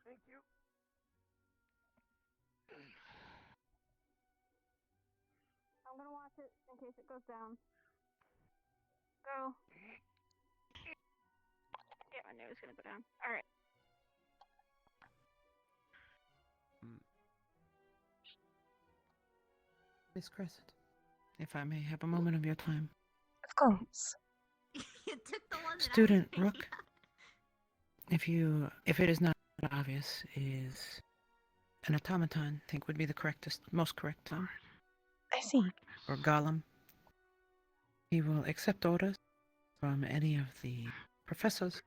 Thank you. I'm gonna watch it in case it goes down. Go. Yeah, I knew it was gonna go down. Alright. Miss Crescent, if I may have a moment of your time. Of course. You took the one that Student I Rook, if it is not obvious, is An automaton, I think, would be the most correct term. I see. Or golem. He will accept orders from any of the professors,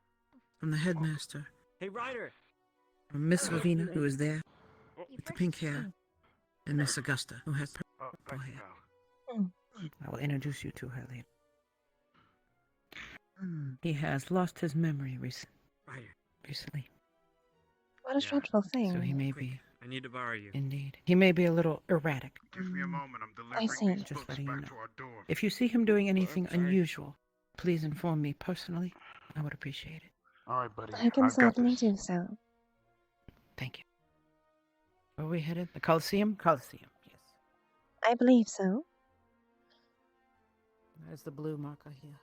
from the headmaster, Hey, Ryder! from Miss Lavina, who is there, with the pink hair, and Miss Augusta, who has purple hair. I will introduce you to her later. He has lost his memory recently. What a dreadful thing. So he may be... I need to borrow you. Indeed. He may be a little erratic. Give me a moment. I'm I delivering see. these Just books letting you back know. to our door. If you see him doing anything unusual, please inform me personally. I would appreciate it. All right, buddy. I can I've got certainly this. do so. Thank you. Where are we headed? The Coliseum? Coliseum, yes. I believe so. There's the blue marker here.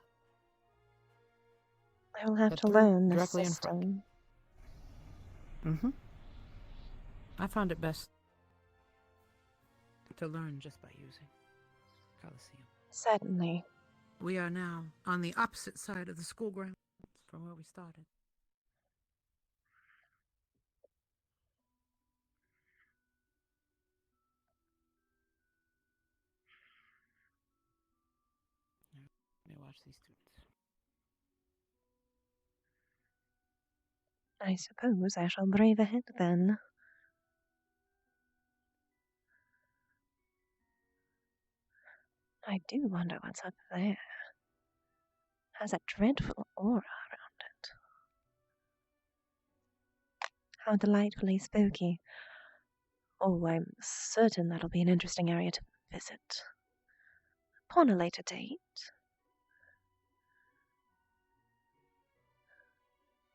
I will have The to three learn this directly in front. system. I found it best to learn just by using Coliseum. Certainly. We are now on the opposite side of the school grounds from where we started. Let me watch these students. I suppose I shall brave ahead then. I do wonder what's up there. Has a dreadful aura around it. How delightfully spooky. Oh, I'm certain that'll be an interesting area to visit. Upon a later date.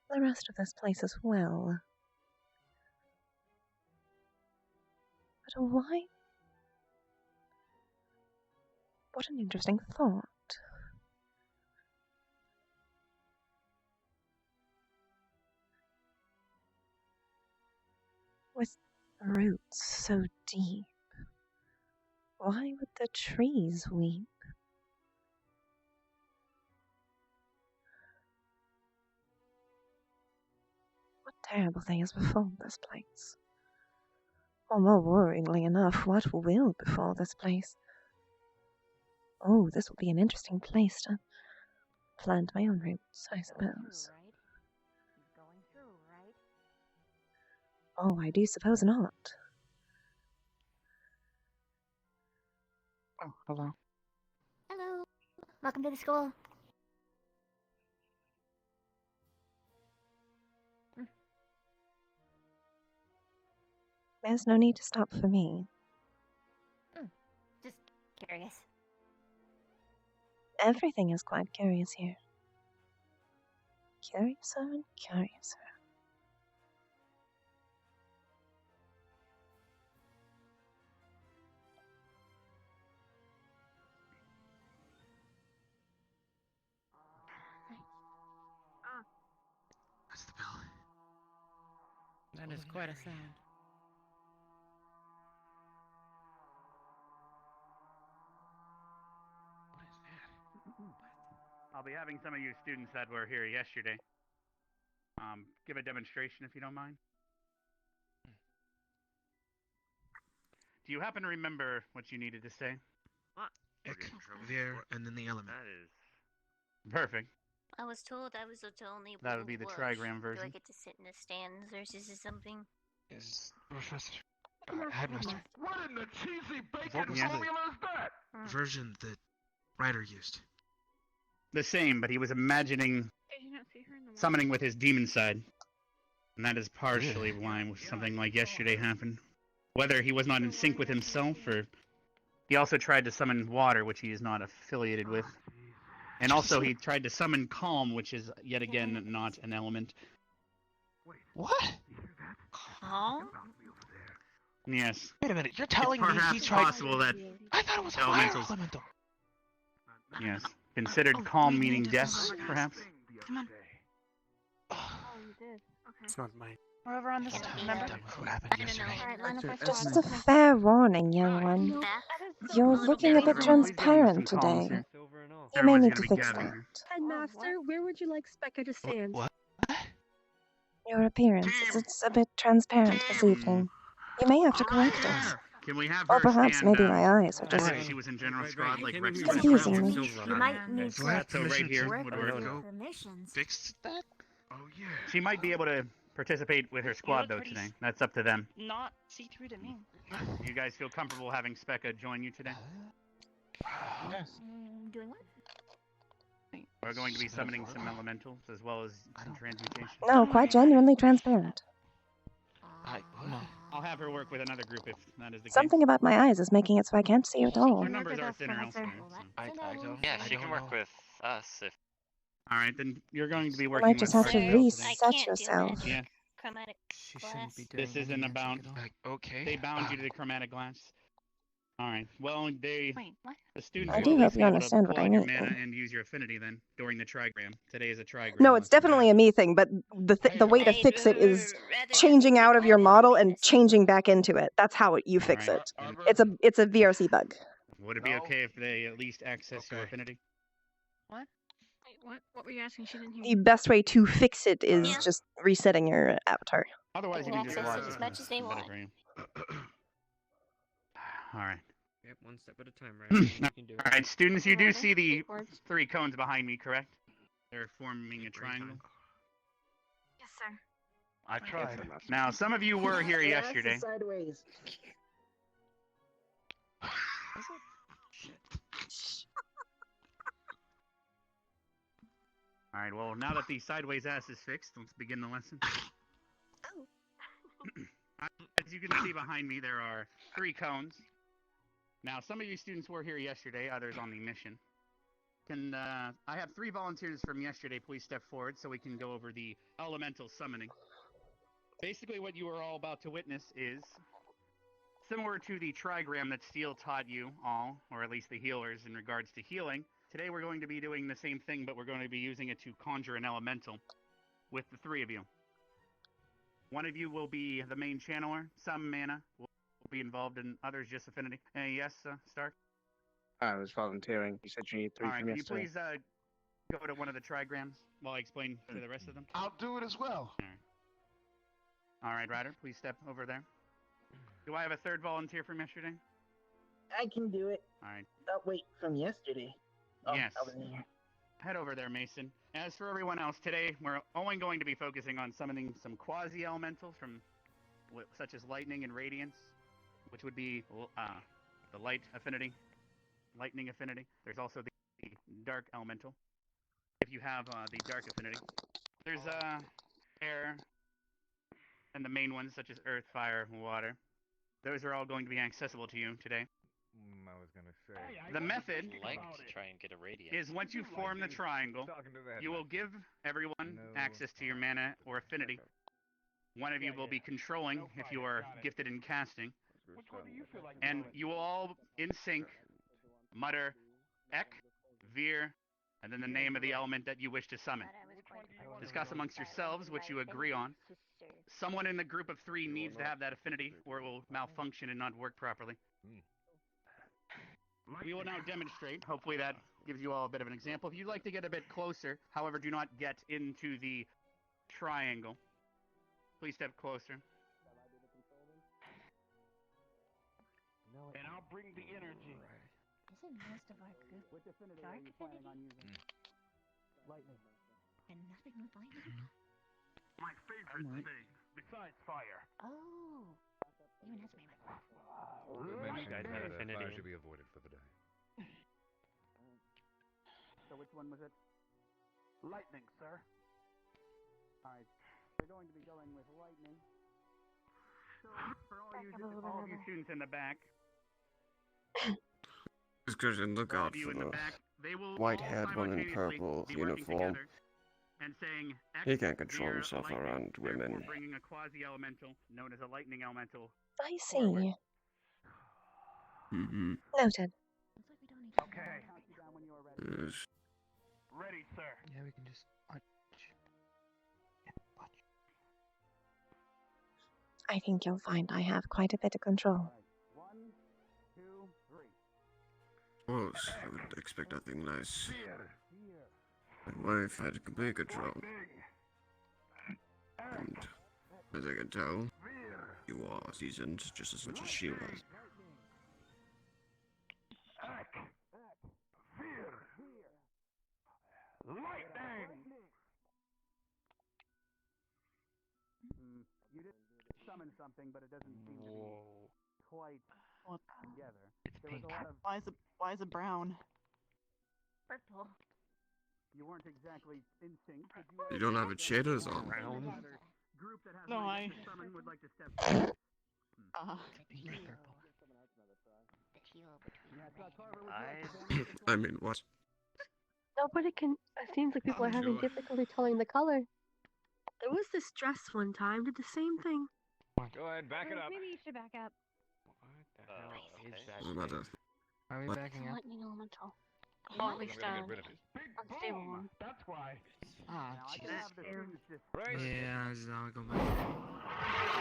The rest of this place as well. But why? What an interesting thought. With roots so deep, why would the trees weep? What terrible thing has befallen this place? Or more worryingly enough, what will befall this place? Oh, this will be an interesting place to plant my own roots, I suppose. Oh, I do suppose not. Oh, hello. Hello. Welcome to the school. There's no need to stop for me. Just curious. Everything is quite curious here. Curiouser and curiouser. That's the bell. That is quite a sound. What is that? I'll be having some of you students that were here yesterday give a demonstration if you don't mind. Do you happen to remember what you needed to say? Ick, Vir, and then the element. That is. Perfect. I was told I was the only That would be the wolf. trigram Do I version. get to sit in the stands or is this something? Is Professor Headmaster. What in the cheesy bacon What was formula the is that? version that Ryder used? The same, but he was imagining Did you not see her in the summoning with his demon side. And that is partially why something like yesterday happened. Whether he was not in sync with himself, or he also tried to summon water, which he is not affiliated with. And also he tried to summon calm, which is yet again not an element. What? Calm? Yes. Wait a minute, you're telling it's me he perhaps tried... possible that I thought it was fire elementals. elemental. Yes. Considered calm meaning death, perhaps? Come on. Oh, you did. Okay. It's not mine. We're over on this side, remember? What happened I don't know. yesterday? Alright, line up our Just squad. a fair warning, young one. You're looking a bit transparent today. Silver and all. You may Everyone's need gonna to be fix gathering that. here. Headmaster, where would you like Specca to stand? What? Your appearance, it's a bit transparent this evening. You may have to correct it. Can we have Or her perhaps stand maybe my eyes are as just if she was in general squad, like Rex It's was? confusing me. You might need So to right here work would with work. your permissions. Fix that? Oh yeah. She might be able to participate with her squad though today. That's up to them. Not see through to me. You guys feel comfortable having Specca join you today? Yes. Doing what? We're going to be summoning some elementals as well as some transmutation. No, quite genuinely transparent. I'll have her work with another group if that is the Something about my eyes is making it so I can't see at all. Her numbers are thinner elsewhere. I don't. Yeah, she can work with us if. All right, then you're going to be You working might just with have to Raquel today. reset yourself. Yeah. Chromatic She glass. shouldn't be doing This isn't any about. magic at all. Like, okay. They bound you to the chromatic glass. All right. Well, Wait, what? the students I will do at hope least you be able to understand what pull I out your mean. mana and use your affinity then during the trigram. Today is a trigram. No, it's definitely a me thing, but the way to I'd fix it is rather changing have out you of take your all model the and medicine. changing back into it. That's how you fix Alright. it. It's a VRC bug. Would it be okay if they at least access your affinity? What? Wait, what? What were you asking? She didn't hear The me. best way to fix it is Yeah. just resetting your avatar. Otherwise, They you can can just access watch it as it. much as they want. Whatever you. All right. Yep, one step at a time, right? You can do it. All right, students, you do Alrighty. see the Words. 3 cones behind me, correct? They're forming a triangle. Yes, sir. I tried. Now, some of you were here Yeah, that's yesterday. the sideways. All right. Well, now that the sideways ass is fixed, let's begin the lesson. Oh. As you can see behind me, there are 3 cones. Now, some of you students were here yesterday, others on the mission. I have 3 volunteers from yesterday. Please step forward so we can go over the elemental summoning. Basically, what you are all about to witness is similar to the trigram that Steel taught you all, or at least the healers, in regards to healing. Today, we're going to be doing the same thing, but we're going to be using it to conjure an elemental with the 3 of you. One of you will be the main channeler. Some mana will be involved, and others just affinity. Yes, Stark? I was volunteering. You said you need 3 All right, from can you yesterday. please go to one of the trigrams while I explain to the rest of them? I'll do it as well. All right, Ryder, please step over there. Do I have a 3rd volunteer from yesterday? I can do it. All right. Oh, wait, from yesterday. Oh, Yes. I wasn't here. Head over there, Mason. As for everyone else, today we're only going to be focusing on summoning some quasi-elementals from such as lightning and radiance, which would be the light affinity, lightning affinity. There's also the dark elemental. If you have the dark affinity, there's air, and the main ones such as earth, fire, and water. Those are all going to be accessible to you today. I was gonna say. The method Like to try and get a radiant. is once you form the triangle, you will give everyone access to your mana or affinity. One of you will be controlling if you are gifted in casting. And you will all, in sync, mutter Ek, Vir, and then the name of the element that you wish to summon. Discuss amongst yourselves what you agree on. Someone in the group of 3 needs to have that affinity, or it will malfunction and not work properly. We will now demonstrate. Hopefully that gives you all a bit of an example. If you'd like to get a bit closer, however, do not get into the triangle. Please step closer. And I'll bring the energy. Isn't most of our group dark affinity? Lightning. And nothing with lightning? My favorite thing, besides fire. Oh. Even has me like Mentioned Guys have that affinity. fire should be avoided for the day. So which one was it? Lightning, sir. Alright, we're going to be going with lightning. So, for all of you students in the back, Discussion, look for all out of you for in the the back, they will white-haired all one in simultaneously purple be working uniform. together and saying Ek, He can't control Vir, himself lightning, around therefore women. bringing a quasi-elemental known as a lightning elemental. I see. Mm-hmm. Noted. Okay. Yes. Ready, sir. Yeah, we can just watch. I think you'll find I have quite a bit of control. 1, 2, 3. Close. I would expect nothing less. My wife had complete control. And, as I can tell, You are seasoned just as much as she was. You did summon something, but it doesn't seem to be quite together. There was a lot of. Why is it brown? Purple. You weren't exactly in sync. You don't have its shaders on. Group that has No, I. summon would like to step forward. I mean, what? Nobody can. It seems like people are having difficulty telling the color. There was this dress one time, did the same thing. Go ahead, back it up. Maybe you should back up. What the hell is that? Doesn't matter. Are we What? backing up? Lightning elemental. Or at least unstable one. That's why. Ah, Now, I can Jesus. have the students just. Yeah, I'll go back.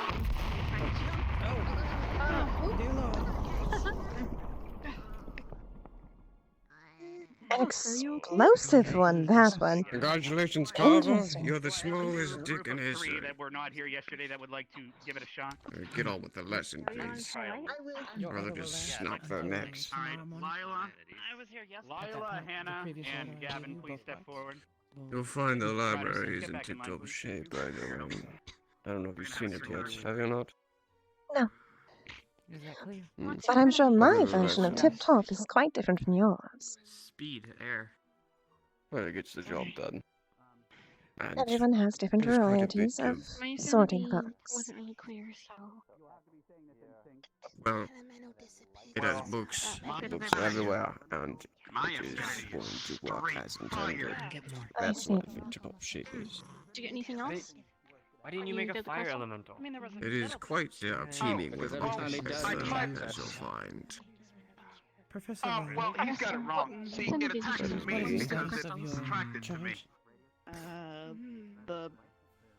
Explosive one, that one. Congratulations, Carver. Interesting. You're the smallest dick in Three history. that were not here yesterday that would like to give it a shot. Get on with the lesson, please. I'd rather just snap their necks. All right, Lila, I was here yesterday. Lila, Hannah, and Gavin, please step forward. You'll find the library is in tip-top shape, by the way. I don't know if you've seen it yet. Have you not? No. Is that clear? But I'm sure my version of Tip Top is quite different from yours. Speed, air. Well, it gets the job done. And Everyone has different there's quite a varieties bit of My sorting sanity books. wasn't really clear, so. well, it has books everywhere, and it is going to work as intended. I That's see. what I think tip-top shape is. Did you get anything else? Why didn't you You make a did the fire question? elemental? I mean, there was a It is quite teeming with because every time he books, does it, as you'll find. Professor Oh, Ryan, well, he's got it wrong. See, it attacks what is me the because status it's of your attracted to me. charge? The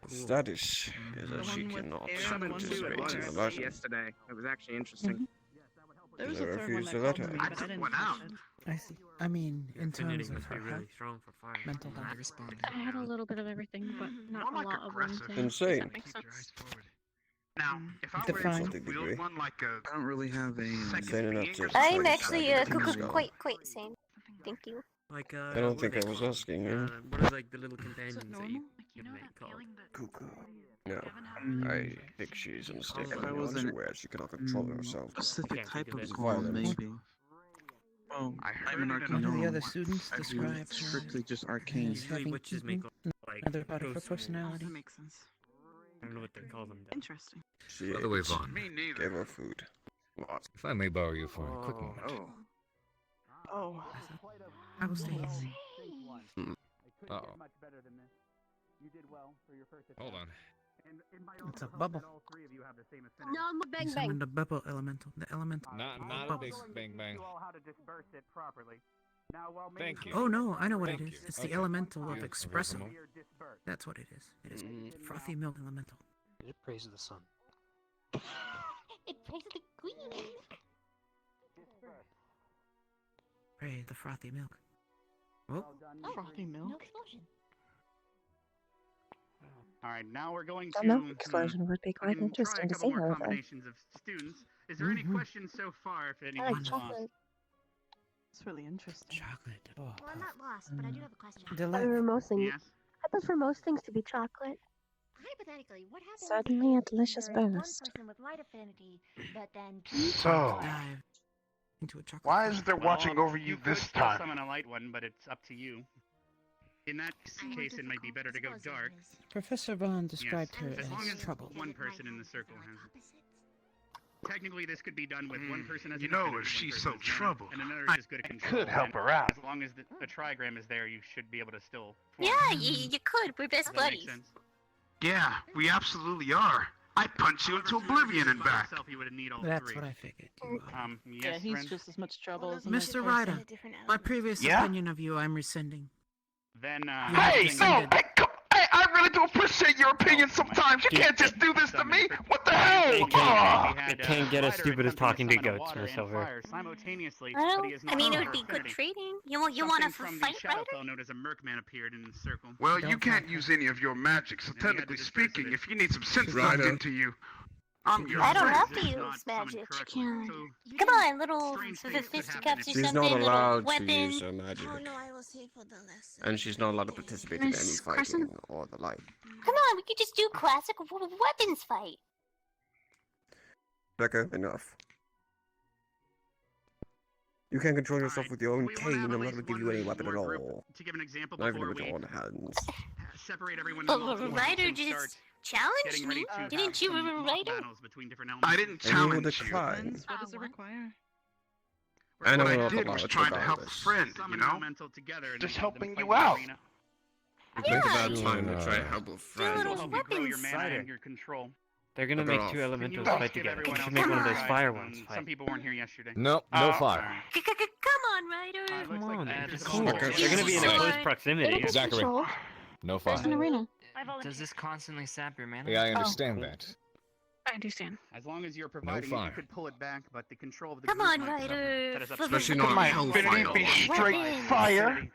Status is that she one with cannot air, participate in the was lesson. yesterday. It was actually interesting. there was They a third one refused that to called let me, her. but I didn't Went catch out. it. I see. I mean, in Affinity terms of must be her really health, strong for fire. mental health. I had a little bit of everything, but not More a like lot of one aggressive. thing. Does Insane. that make sense? Now, if I were Define. able to wield one like a I don't really have a. second Insane enough being to or fight something, I'm actually inside the quite, skull. quite sane. Thank you. Like, I don't think I was asking you. what are like the little companions that normal? you Like, you can know make that called? feeling that Cuckoo. No, Kevin had? I think she's unstable. If I was an Unaware she cannot control herself. specific Can't type think of of it. golem, Violence. maybe. Oh, I I'm an heard it arcane One of the gnome. other students I do described her strictly just arcane. as Usually having witches make eaten like another part of her ghost personality. That makes sense. I don't know what they call them. Though. Interesting. She By the way, ate. Vaughn, Me neither. Gave her food. What? if I may borrow you for a quick moment. Oh. Oh. I will stay. Uh-oh. Much better than this. You did well for your first Hold on. And it might It's also a help bubble. that all three of you have the same affinity. No, I'm a bang You bang. summoned the bubble elemental. The elemental. Not a bubbles. big bang bang. You all how to disperse it properly. Now, while Thank you. Oh no, I know what it Thank is. you. It's Okay. the elemental of You- espresso. more? That's what it is. It is frothy milk elemental. It praises the sun. It praises the queen. Pray the frothy milk. Oh, Frothy milk. explosion. All right, now we're going to. A milk explosion would be quite we can try interesting a to couple see, more however. combinations of students. Is there any questions so far? If I anyone like chocolate. It's really interesting. chocolate. Oh, Well, I'm not lost, but I do have a question. I Delight. prefer most things. Yes. I prefer most things to be chocolate. Hypothetically, what happens Certainly a if delicious there is burst. one person with light affinity, but then two So, Dive into a chocolate. why is there watching over you could this still time? summon a light one, but it's up to you. In that case, it might be better to go dark. Professor Vaughn described her As long as as trouble. one person in the circle has it. Technically, this could be done with one person as You an know, affinity, if one she's person so as not, troubled, and another I is good at control. could help and her out. As long as the trigram is there, you should be able to still. Form. Yeah, you could. We're best Does that make buddies. sense? Yeah, we absolutely are. I punch you into oblivion and By back. yourself, you would need all That's three. what I figured. Yes, Yeah, he's friend? just as much trouble as Mr. another Ryder, person. my previous Yeah? opinion of you, I'm rescinding. Then, Hey, no! Hey, I really do appreciate your opinion sometimes. You can't just do this to me. What the hell? It can't get as stupid as talking to goats, Miss Silver. Simultaneously, Well, but he is I not mean, it under would be good affinity. trading. You want Something to from fight, the shadow Ryder? fellow known as a Merkman appeared in the circle. Well, you can't use any of your magic, so technically speaking, if you need some sense Ryder. sunk into you, I don't have to use magic. Come on, little fisticuffs or She's something, not little allowed to weapon. use her magic. Oh no, I will stay for the lesson. And she's not allowed to participate in any fighting or the like. Come on, we could just do classic weapons fight. Becca, enough. You can control yourself with your own cane. I'm not going to give you any weapon at all. To give an example Not even before with we your own hands. separate everyone. But Ryder just challenged me. Didn't you, Ryder? I didn't And you challenge you. decline. What does it require? And What I'm I not did was allowed try to help a regardless. friend, you Summon know? elemental together and Just then have them helping fight you in the out. arena. You think about Yeah. time to try to help a Do a friend. little Help you grow your weapons. mana and your control. They're gonna Fuck make off. two Can elementals you fight give together. everyone You should else make one of a those try? fire ones Some fight. people weren't here yesterday. No, no fire. Come on, Ryder. Come on, like it's there's cool. a- They're gonna be in a Sword. close proximity. Zachary, no There's an fire. arena. Does this constantly sap your mana? Yeah, I understand that. I understand. As long as you're providing it, fire. you could pull it back, but the control of the Come group on, might Ryder. set us up Especially for not My hellfire. infinity be straight Weapons. fire.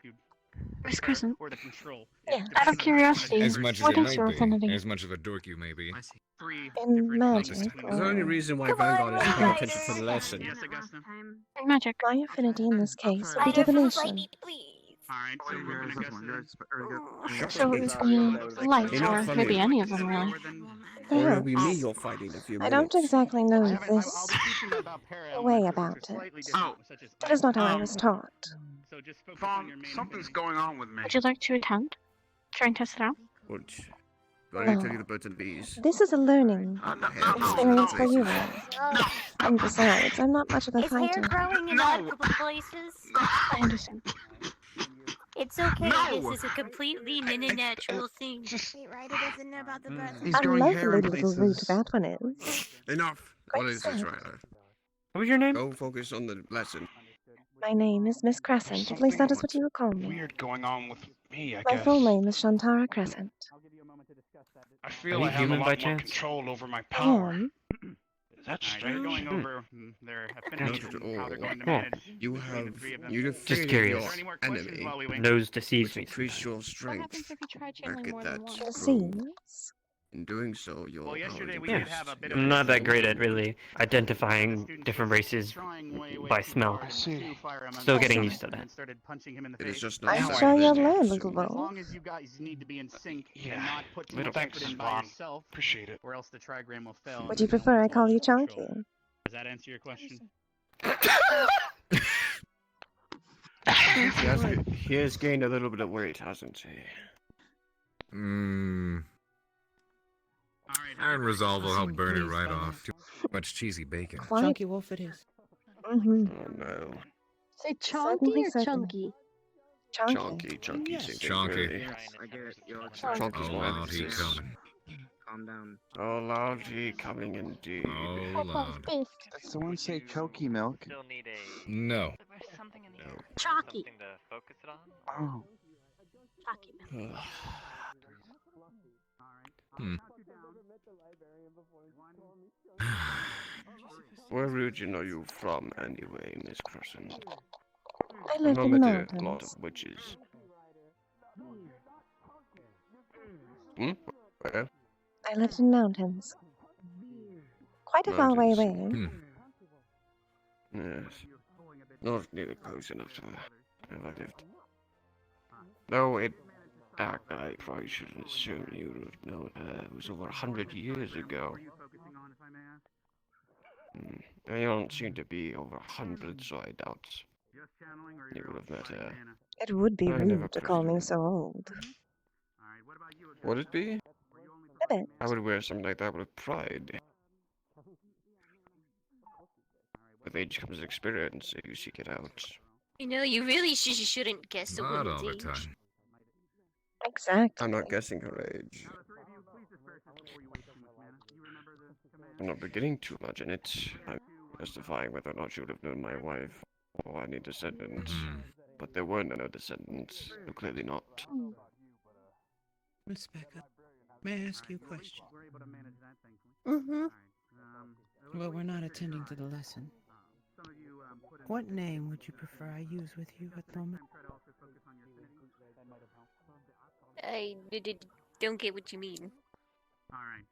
Miss Kristen, or the control. Yeah. out of curiosity, As much as what it is your might affinity? be. As much of a dork you may be. I see. Three In different magic, between There's only or... reason why Come on, Vanguard is paying Ryder. attention to the lesson. Yes, Augusta. In magic. My affinity in this case would be Ryder, fight divination. me, please. Alright, so we're gonna guess So it would be light, You're not or funny. maybe any of them, really. Or it'll be me Perhaps. you're fighting in a few I minutes. don't exactly know I'll this be teaching about para way elements, about which are slightly it. different, such as That is not how I ice. was taught. So just focus on your Vaughn, main something's affinity. going on with me. Would you like to attend? Try and test it out? What? Do I need to No. tell you the birds and bees? This is a learning No. experience for you all. Oh, And besides, I'm not much of a is hair fighter. growing in odd places? I understand. It's okay. No. This is a completely natural thing. Just Wait, Ryder doesn't know about the birds. He's A growing lovely hair in little root places. that one is. Enough. Great What is this, sense. Ryder? What was your name? Go focus on the lesson. My name is Miss Crescent, at least that is what you would call me. weird going on with me, I My guess. full name is Shantara Crescent. I feel Are you I have a human lot by more chance? control over my I power. am. Is that Alright, strange? you're going over their affinities Not at and how they're all. going to Cool. manage You between the have three of them. you Just defeated curious. Is there your any more questions enemy, while we wait? Nose deceives which me. increased your What strength. happens if you try Back channeling at more than that once? The grove. seams. In doing so, your Well, yesterday power we Yeah. did have a bit of I'm an not that incident. great at really identifying Student different was races trying way by too smell. hard and see. two fire elementals Still getting on used it to and that. started punching him in the It is face. just not I'm Now I sure you'll understand. learn, so little As boy. long as you guys need to be in sync Yeah. and not put too Well, much thanks, effort in by Vaughn. yourself, Appreciate it. or else the trigram will fail. Would and you you'll prefer I lose call you control. Chunky? Does that answer your question? he has gained a little bit of weight, hasn't he? Iron Resolve will help burn it right off. Too much cheesy bacon. Quite. Chunky Wolf it is. Mm-hmm. Oh no. Say chunky or chunky? Chunky. Chunky Yes. seems Chunky. really- I get your Chunky's Oh, my loud he emphasis. coming. Calm down. Oh, loud he coming indeed. Oh, loud. Did someone say choky milk? Still need a No. something in the No. Chalky. something to focus it on. Oh. Chalky milk. Hmm. Where region are you from, anyway, Miss Crescent? I I've lived not in the met a lot mountains. of witches. Hmm? Where? I lived in mountains. Quite a far way away. Hmm. Yes. Not nearly close enough to where I lived. No, I probably shouldn't assume you would have known. It was over 100 years ago. You don't seem to be over 100, so I doubt you would have met her. It would be I never rude to call me questioned. so old. Would it be? A bit. I would wear something like that with pride. With age comes experience if you seek it out. You know, you really shouldn't guess a Not all woman's the age. time. Exactly. I'm not guessing her age. I'm not beginning to imagine it. I'm justifying whether or not she would have known my wife or any descendants. But there were no descendants, so clearly not. Miss Becca, may I ask you a question? Mm-hmm. Well, we're not attending to the lesson. What name would you prefer I use with you at the moment? I don't get what you mean. Alright.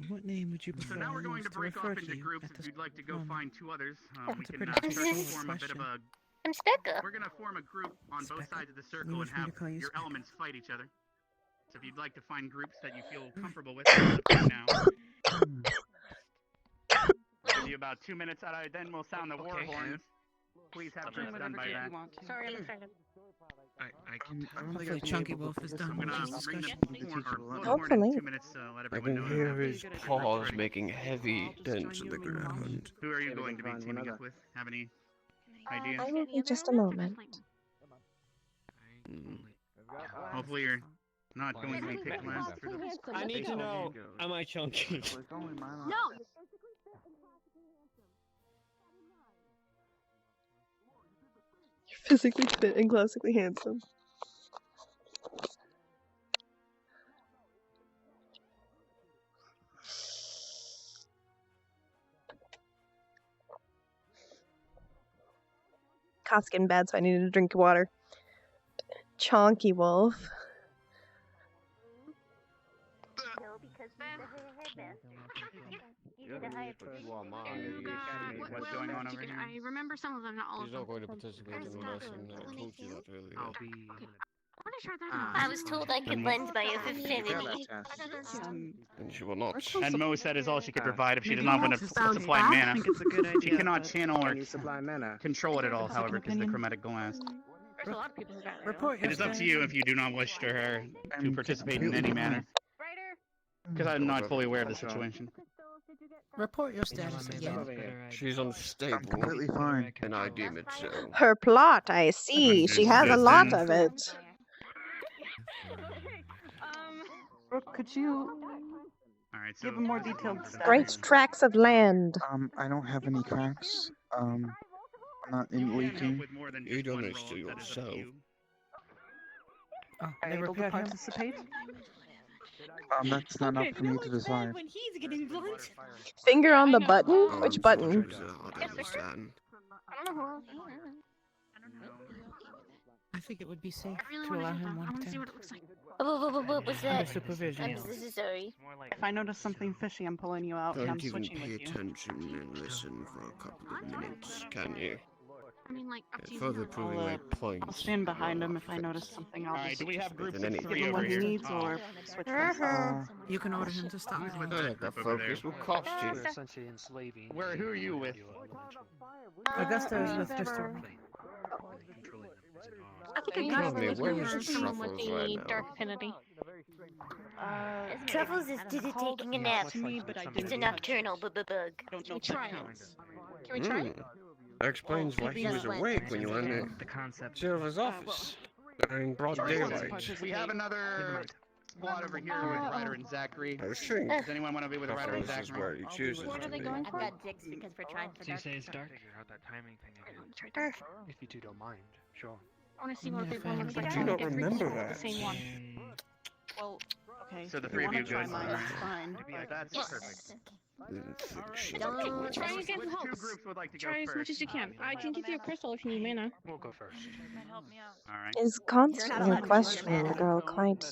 What name would you So prefer now we're going to break refer off to into you groups at if this you'd like to go moment? find two others. We It's a can pretty start to straightforward form a bit of question. a... I'm Specca. We're going to form a group on both sides of the You circle and wish me have to call you your Specca? elements fight each other. So if you'd like to find groups that you feel comfortable with, it's up to you now. We'll give you about 2 minutes out of it, then we'll sound the war horns. Please have this done by then. Sorry, I'm excited. I don't think Hopefully I'd be Chunky able Wolf to is focus done on with I'm this gonna ring the discussion. horn, or blow the horn in Hopefully. 2 minutes, let I everyone can know. hear that his the group's paws ready. making heavy dents in the ground. Who are you going to be teaming up with? Have any ideas? I will be just a moment. Hopefully you're not going to be picked last for the... I need to know, am I chunky? No! You're physically fit and classically handsome. Cough's getting bad, so I needed a drink of water. Chonky Wolf. No, because he's the headmaster. What's going on over here? I remember some of them, not all of He's them. not going to participate in the lesson. I told you that earlier. I'll pretty sure that I was told I could lend my affinity. And she will not. And Mo said is all she could provide if she does not want to supply mana. I think it's a good idea. She cannot channel or Can you supply mana? control it at all, Second however, because the opinion? chromatic glass. There's a lot of people who got it. Report It is up to you if you do not wish to her to participate in any manner. Because I'm not fully aware of the situation. Report your status again. She's unstable. I'm completely fine. And I deem it so. Her plot, I see. She has a lot of it. Brooke, could you Alright, so give a more detailed status? Great tracts of land. I don't have any tracks. I'm not in leaking. You done this to yourself. Oh, Are they you able to repaired him? participate? That's not up for me to decide. When he's getting blunt. Finger on the button? Oh, Which button? I understand. I don't know who else. I think it would be safe I really to allow want to him one I want to see time. what it looks like. What was Under that? supervision. I'm so sorry. If I notice something fishy, I'm pulling you out and I'm Don't even switching pay with you. attention and listen for a couple of minutes, can you? I mean, like, up to you. Further proving my point. I'll stand behind him if I notice something. I'll Alright, just do we have groups Then of any- three give him over what he here? needs or switch them. You can order him to stop. Who's with Oh, that that group over there? focus will cost you. Essentially enslaving. Who are you with? Augusta is with just a... I think Tell I got me, where is someone with Truffles the right now? dark affinity. Truffles is taking a nap. To me, but I It's didn't a nocturnal bug. don't know Can we if try that it? counts. Can we try it? That explains why he was awake when you went in The concept. Silver's office during broad daylight. We have another squad over here with Ryder and Zachary. I think Does anyone want to be with Ryder and Truffles is where Zachary? he chooses What are to they be. going I've for? got dicks because we're trying for So you dark. say it's dark? Figure out that timing thing again. If you two don't mind, sure. I want to see what they Yeah, want to fine. get. I do not Get three remember people with that. The same one. Well, okay. So the if three you of wanna you try good? mine, Alright. that's fine. Yeah, that's Yes. perfect. Didn't think she Don't would. try and get Which two help. groups would like to go Try as much first? as you can. I can give you a crystal if you need mana. We'll go first. Alright. Is constantly questioning the girl quite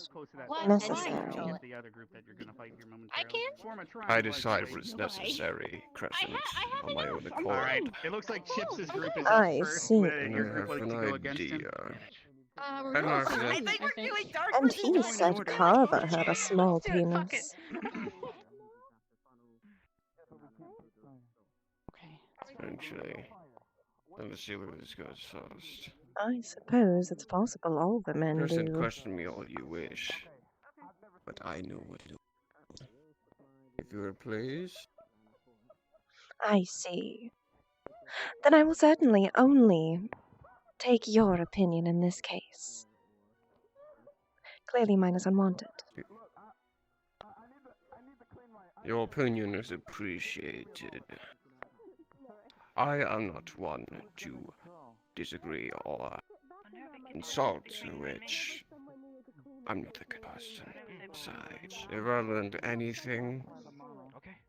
What? necessary? The other group that you're gonna fight here momentarily. I can. Form a tribe I like decide this. what is necessary, Crescent, I on my own accord. Alright, it looks like Chips' group is I up first. see. Would And your I group have like to an go against him? idea. We're I going know, for I nine, I think. And he said Carver had a small penis. Okay. Eventually. Let's see where this goes first. I suppose it's possible all the men Crescent, do. question me all you wish. But I know what to do. If you will please. I see. Then I will certainly only take your opinion in this case. Clearly mine is unwanted. Your opinion is appreciated. I am not one to disagree or insult, which I'm not the good person. Besides, irrelevant to anything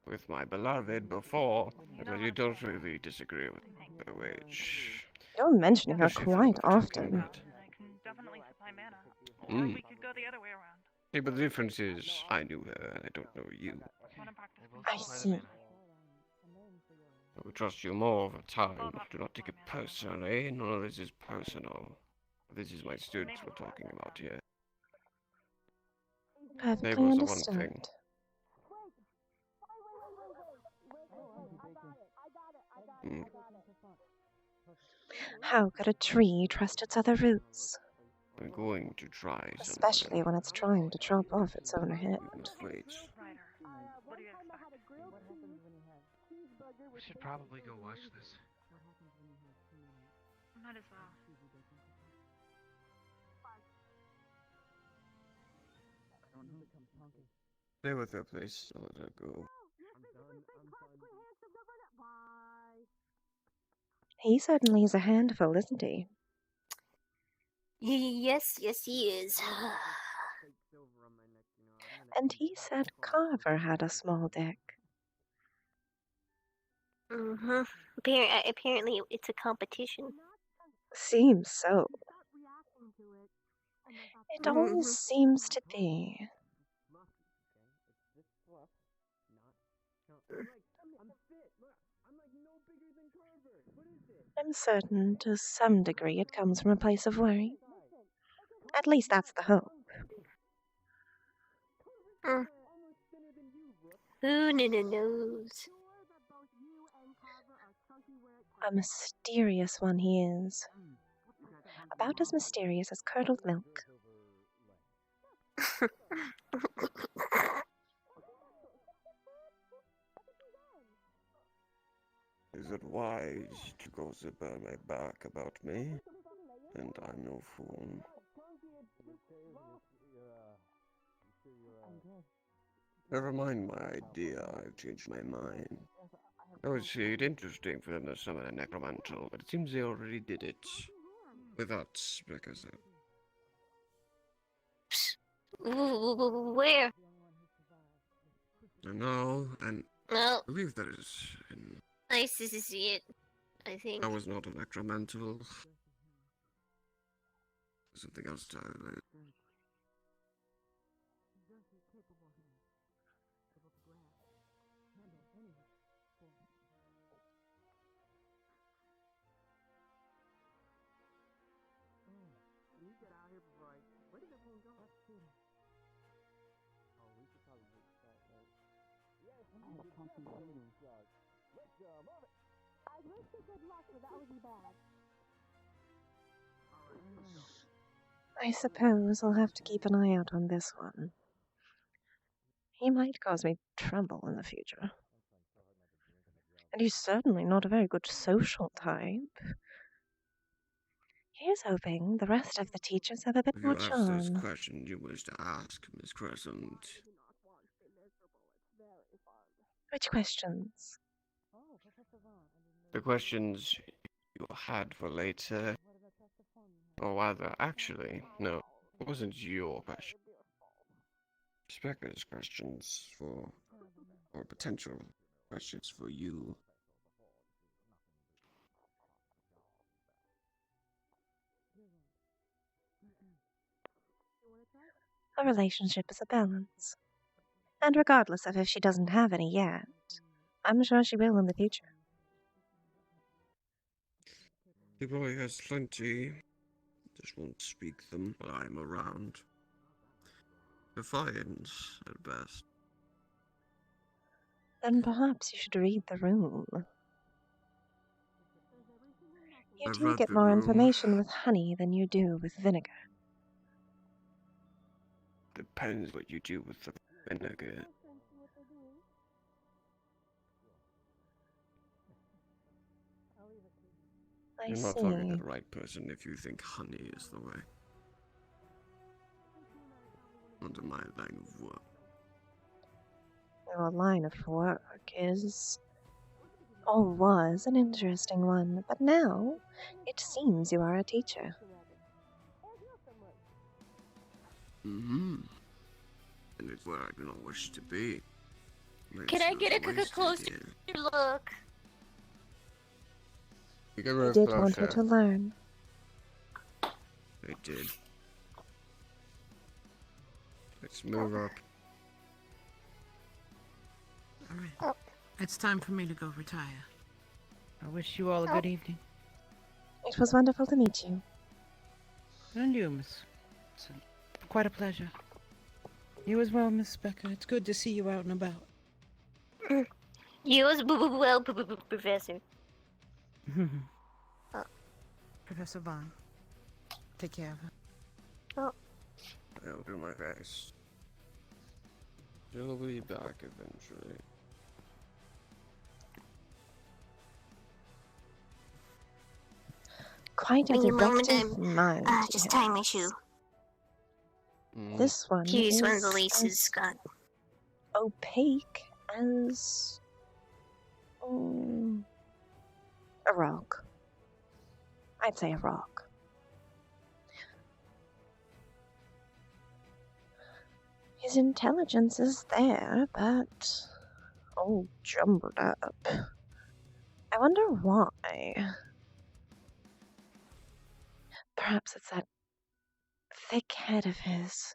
with my beloved before, but you don't really disagree with which. You're mentioning her quite often. Definitely supply mana. Mm. We could go the other way around. Yeah, but the difference is I knew her and I don't know you. I see. I will trust you more over time. Do not take it personally. None of this is personal. This is my students we're talking about here. Perfectly Neighbors are one understood. thing. Mm. How could a tree trust its other roots? I'm going to try something. Especially when it's trying to chop off its own head. Wait. We should probably go watch this. Might as well. Stay with her, please. I'll let her go. He certainly is a handful, isn't he? Yes, he is. And he said Carver had a small dick. Mm-hmm. Apparently, it's a competition. Seems so. It always seems to be. I'm certain to some degree it comes from a place of worry. At least that's the hope. Who knows? A mysterious one he is. About as mysterious as curdled milk. Is it wise to gossip behind my back about me? And I'm no fool. Never mind my idea, I've changed my mind. I would see it interesting for them to summon a necromancer, but it seems they already did it. Without because Where? no, and No. I believe that is in... I see it. I think. I was not an necromancer. Something else to I suppose I'll have to keep an eye out on this one. He might cause me trouble in the future. And he's certainly not a very good social type. Here's hoping the rest of the teachers have a bit If more you ask those charm. questions you wish to ask, Miss Crescent. Which questions? The questions you had for later. Or rather, actually, no, it wasn't your question. Specker's questions for, or potential questions for you. A relationship is a balance. And regardless of if she doesn't have any yet, I'm sure she will in the future. He probably has plenty, just won't speak them while I'm around. Defiance, at best. Then perhaps you should read the room. You I've do read get the more room. information with honey than you do with vinegar. Depends what you do with the vinegar. I You're not talking to see. the right person if you think honey is the way. Under my line of work. Your line of work is, or was, an interesting one, but now it seems you are a teacher. Mm-hmm. And it's where I do not wish to be. Can I get a closer look? You get I real did want her closer. to learn. I did. I Let's move up. Alright. It's time for me to go retire. I wish you all a good evening. It was wonderful to meet you. And you, Miss. It's quite a pleasure. You as well, Miss Becker. It's good to see you out and about. You as well, Professor. Professor Vaughn. Take care of her. I'll do my best. She'll be back eventually. Quite a Give me a moment, deductive mind. you just have. tying my shoe. This one Here's is one of the laces, as Scott. opaque as a rock. I'd say a rock. His intelligence is there, but all jumbled up. I wonder why. Perhaps it's that thick head of his.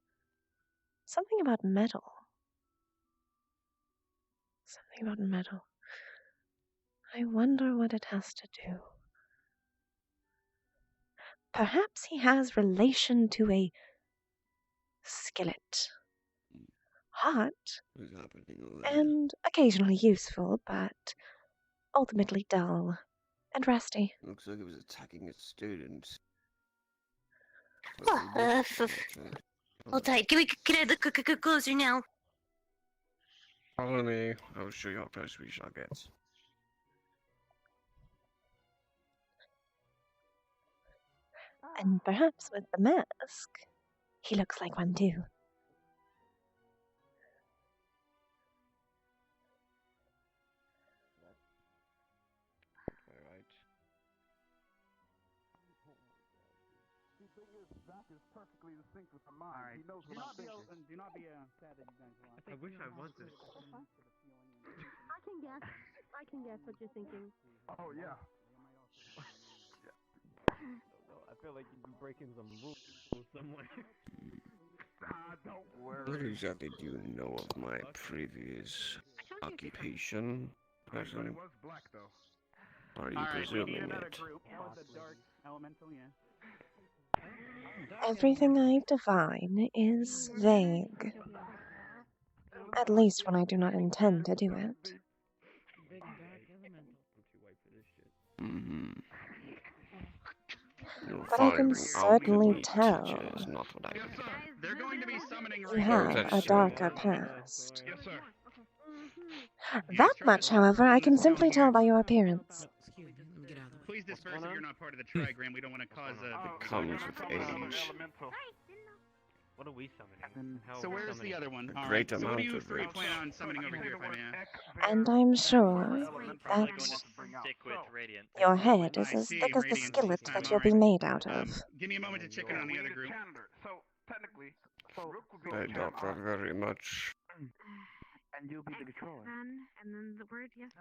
Something about metal. Something about metal. I wonder what it has to do. Perhaps he has relation to a skillet. Hot What's happening over there? and occasionally useful, but ultimately dull and rusty. Looks like it was attacking its students. Hold tight. Can we get a closer now? Follow me. I'll show you how close we shall get. And perhaps with the mask, he looks like one too. Alright. The thing is, Zach is perfectly in sync with the mind. He knows what I'm thinking. Do not be sad that you guys lost. I wish I wasn't. I can guess what you're thinking. Oh, yeah. I feel like you've been breaking some rules somewhere. Don't worry. What exactly do you know of my previous occupation, But person? it was black, though. Are you All right, we presuming need another it? group. With the dark elemental, yeah. Everything I divine is vague. At least when I do not intend to do it. Big dark elemental. I'm too white for this shit. Mm-hmm. You'll But I can find certainly me tell teacher is not what I Yes, sir. They're going to be summoning you right have now. a darker past. Yes, sir. That much, however, I can simply tell by your appearance. Excuse me, let me get out of the way. Please disperse if you're not part of the trigram. We don't want to cause a... comes with age. What are we summoning? How So are we where's the summoning? other one? A All great right. So what do amount you of three it. plan on summoning over here, if I may ask? And I'm sure that Stick with Radiant. your head is I as see, thick as the Radiance skillet this time, that you'll be alright. made out of. Give me a moment to check in on the other group. So, technically, Rook would be I the doubt that chandler, very much. and you'll be the controller. And then the word, yes.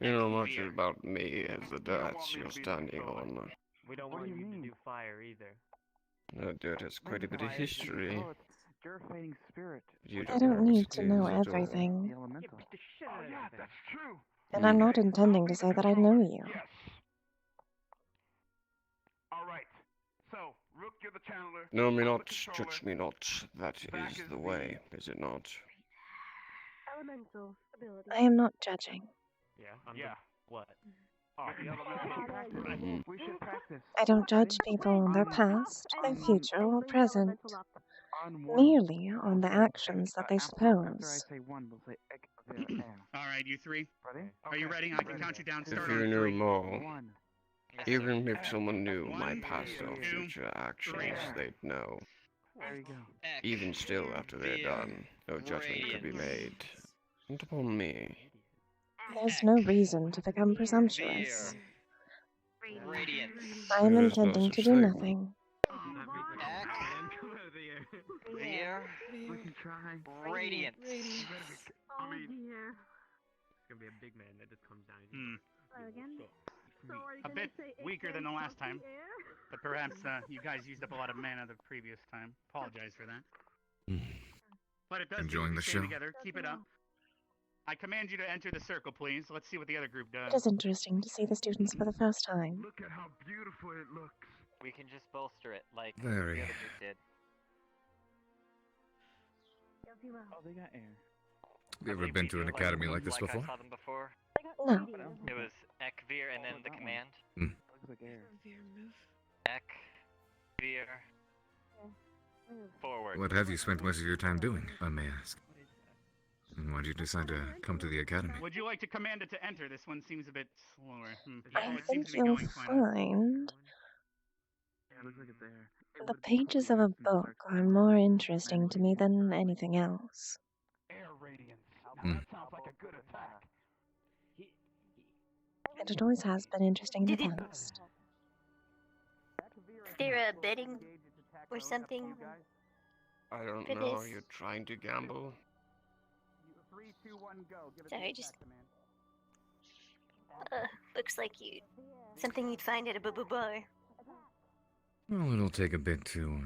You know much about me as the dirt you're standing on. We don't want you to do fire either. That dirt has quite a bit of history. Oh, it's purificating spirit. You I don't know don't what need it to is know at all. everything. The elemental. Oh, yeah, that's true. And I'm not intending to say that I know you. Yes. All right. So, Rook, you're the channeler. Know me I'm the not, controller. judge me not. That Zach is is the the- way, is it not? Elemental ability. I am not judging. Yeah. I'm Yeah. the what? Oh, the elemental practice. Mhm. We should practice. I don't judge people on their past, their future, or Bring the present, elemental up. On one. merely on the actions that they After I suppose. say one, we'll say ek, there, and. All right, you three. Ready? Are you ready? I can count you down. If Start you on knew three. more, One. even if someone knew my One, past or two, future actions, three. they'd know. There you go. Even still, after they're done, no judgment could be made. Not upon me. There's no reason to become presumptuous. Radiant. I am There is no intending to such do thing. nothing. Veer. We can try. Radiant. Oh dear. It's gonna be a big man that just comes down. Again? So are you A gonna bit say weaker AK than the last something time. air? But perhaps you guys used up a lot of mana the previous time. Apologize for that. but it does Enjoying seem to the be staying show? together. Keep it up. I command you to enter the circle, please. Let's see what the other group It does. is interesting to see the students for the first time. Look at how beautiful it looks. We can just bolster it like Very. the other group did. Oh, they got air. Have you ever been to an academy like this before? I saw them before. No. It was Ekvir and then the command. Looks like air. Ek, Veer, forward. What have you spent most of your time doing, if I may ask? And why'd you decide to come to the academy? Would you like to command it to enter? This one seems a bit slower. I it seems think to be you'll going fine. find Yeah, looks like it's air. the pages of a book are more interesting to me than anything else. Air radiance. Hmm. That sounds like a good attack. And it always has been interesting in the past. Is there a betting or something? I don't For know. this. You're trying to gamble? 3, 2, 1, go. Give it Sorry, the just- attack command. Looks like something you'd find at a boo-boo bar. Well, it'll take a bit to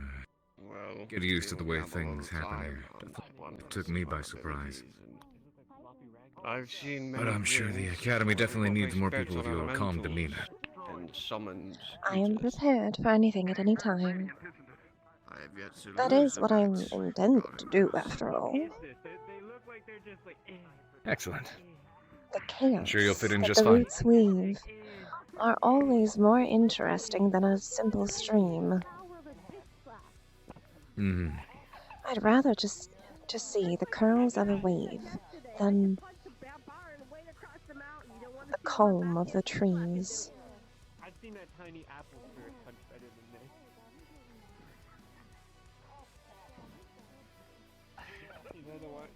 Well, get used to the way gamble all things the happen time here. on one It took me by person's surprise. abilities, and I've seen many But I'm sure the drills academy definitely where needs more experts people with on your calm elementals demeanor. And summoned I am creatures. prepared for anything at any time. I have yet to That lose is a what I'm bet. intended to do, after all. They look like they're just like, Excellent. The chaos sure you'll fit in that just the fine. roots weave are always more interesting than a simple stream. Hmm. I'd rather just see the curls of a wave than the calm of the trees. I've seen that tiny apple spirit punch better than this. You know the one,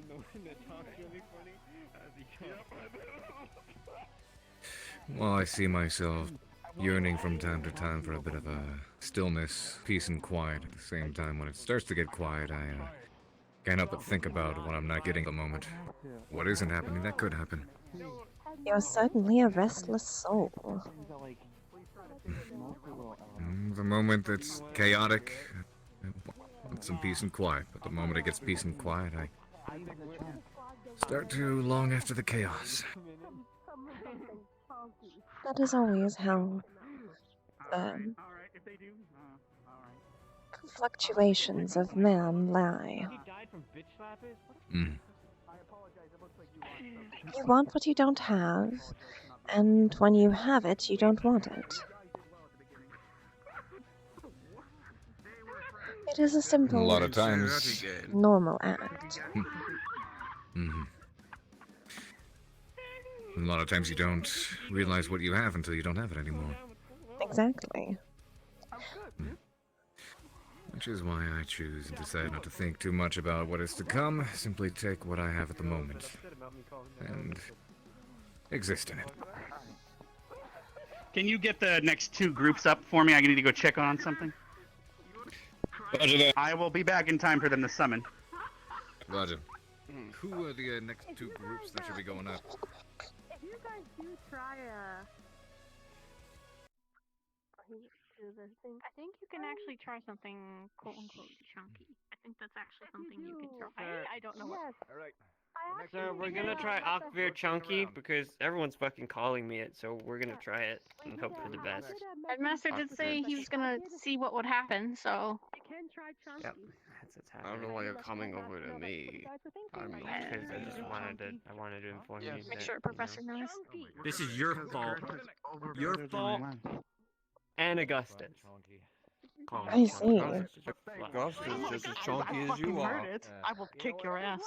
the one that talks really funny as he Well, I see myself yearning from time to time for a bit of a stillness, peace, and quiet. At the same time, when it starts to get quiet, I can't help but think about what I'm not getting at the moment. What isn't happening that could happen. You're certainly a restless soul. The moment that's chaotic, I want some peace and quiet. But the moment it gets peace and quiet, I start to long after the chaos. That is always how the fluctuations of man lie. Mm. You want what you don't have, and when you have it, you don't want it. It is a simple, A lot of times. normal act. Hmm. A lot of times you don't realize what you have until you don't have it anymore. Exactly. Which is why I choose and decide not to think too much about what is to come, simply take what I have at the moment and exist in it. Can you get the next 2 groups up for me? I need to go check on something. Roger that. I will be back in time for them to summon. Roger. Who are the next 2 groups that should be going up? If you guys do try I think you can actually try something quote unquote chunky. I think that's actually something you can try. I don't know what. Alright. So So we're gonna try Akvir Chunky because everyone's fucking calling me it, so we're gonna try it and hope for the best. Headmaster did say he was gonna see what would happen, so. You can try chunky. Yep, that's I don't know why you're coming over to me. I'm not Because I just wanted to inform you. Make that, sure Professor knows. This is your fault. Your fault. And Augustus. Calm I down. see. Augustus is just as chunky as you are. Heard it. I will kick your ass.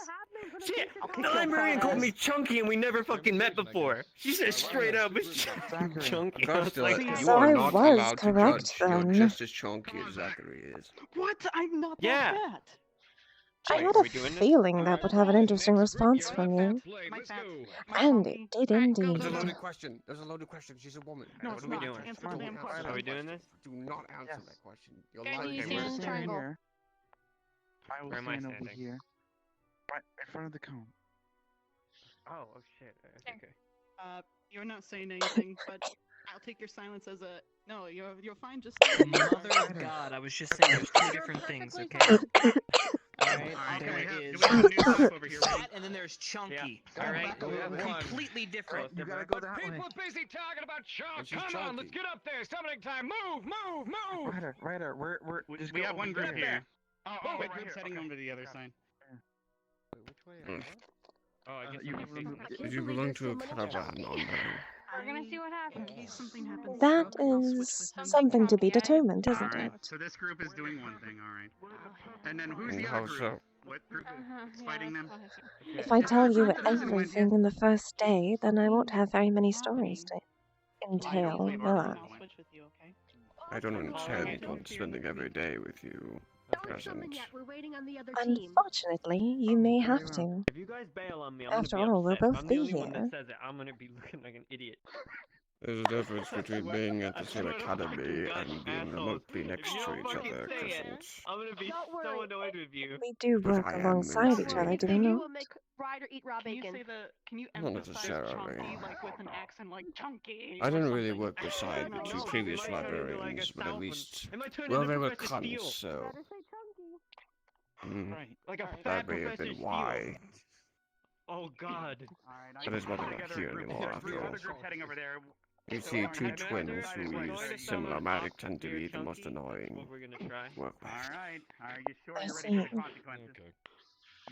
Shit! I'll kick The your librarian fat called ass. me chunky and we never fucking met before. She said straight up, it's chunky. I was Augustus, like, you So are I not was allowed to correct judge. You're then. just as chunky as Zachary is. What? I'm not Yeah. that fat. I Wait, had are a we doing this? feeling that would have an interesting response from you. My fat. And it did indeed. There's a loaded question. There's a loaded question. She's a woman. No, What it's are we not. doing? Answer the damn Don't question. Are we doing this? Do not answer that question. You're Guys, lying you to stand me. in the triangle. Here. I will Where am I stand over standing? here. Right in front of the cone. Oh shit. Okay. You're not saying anything, but I'll take your silence as a no. You're fine. Just Mother of God, I was just saying there's 2 different things, okay? do we have is new stuff over here? that, and then there's Chunky. Yeah. All right, Back over one. completely different. You gotta go that way. People are busy talking about Chunk. She's Come on, let's chunky. get up there. Summoning time. Move, move, move. Ryder, we're just We go have one over group there. here. Oh, What right group's here. heading Okay. over to the other side? Which way? Oh, I guess You I'm remove- If you belong to a caravan on We're gonna see what happens. In case something happens, That I'll switch is with him. something to be Yeah, determined, All isn't right. it? So this group is doing one thing. All right. And then who's And the how other group? so? What group is Yeah, fighting that's them? what I assume. If I tell you Group that doesn't win- everything in the first day, then I won't have very many Happening. stories to I entail, don't believe will ours I? is I'll going. switch with you, okay? I don't calling intend it. on spending every day with you. Don't summon Present. yet. We're waiting on the other team. Unfortunately, you may have to. If you guys bail on me, I'm After gonna be all, we'll upset. If both I'm the be only one here. that says it, I'm gonna be looking like an idiot. There's a difference between being at the same swear to academy fucking God, and being assholes. remotely If next you to don't each fucking other, say it, Crescent. I'm gonna be Don't so worry. annoyed with you. We do But work I am alongside in each truth. other, do If we they do, not? we'll make Ryder eat raw Can you bacon. say can you Not emphasize necessarily. chunky like with an accent like chunky? I or didn't really something? work beside the No, two no, previous it might turn into, like, a librarians, but at Southland. least... It might turn Well, into they were Professor Steel. cunts, so... Better say chunky. Right. Like a Alright. fat That may have Professor been Steel. why. Oh God. All right. That is why they're not Together here a group. anymore, There's after three all. other groups heading over there. You So see, we're two gonna twins decide who what use we're similar doing. magic tend to be the Chunky. most That's annoying. what we're gonna try. Work All with. right. Are you sure I you're ready for see. the consequences? Okay.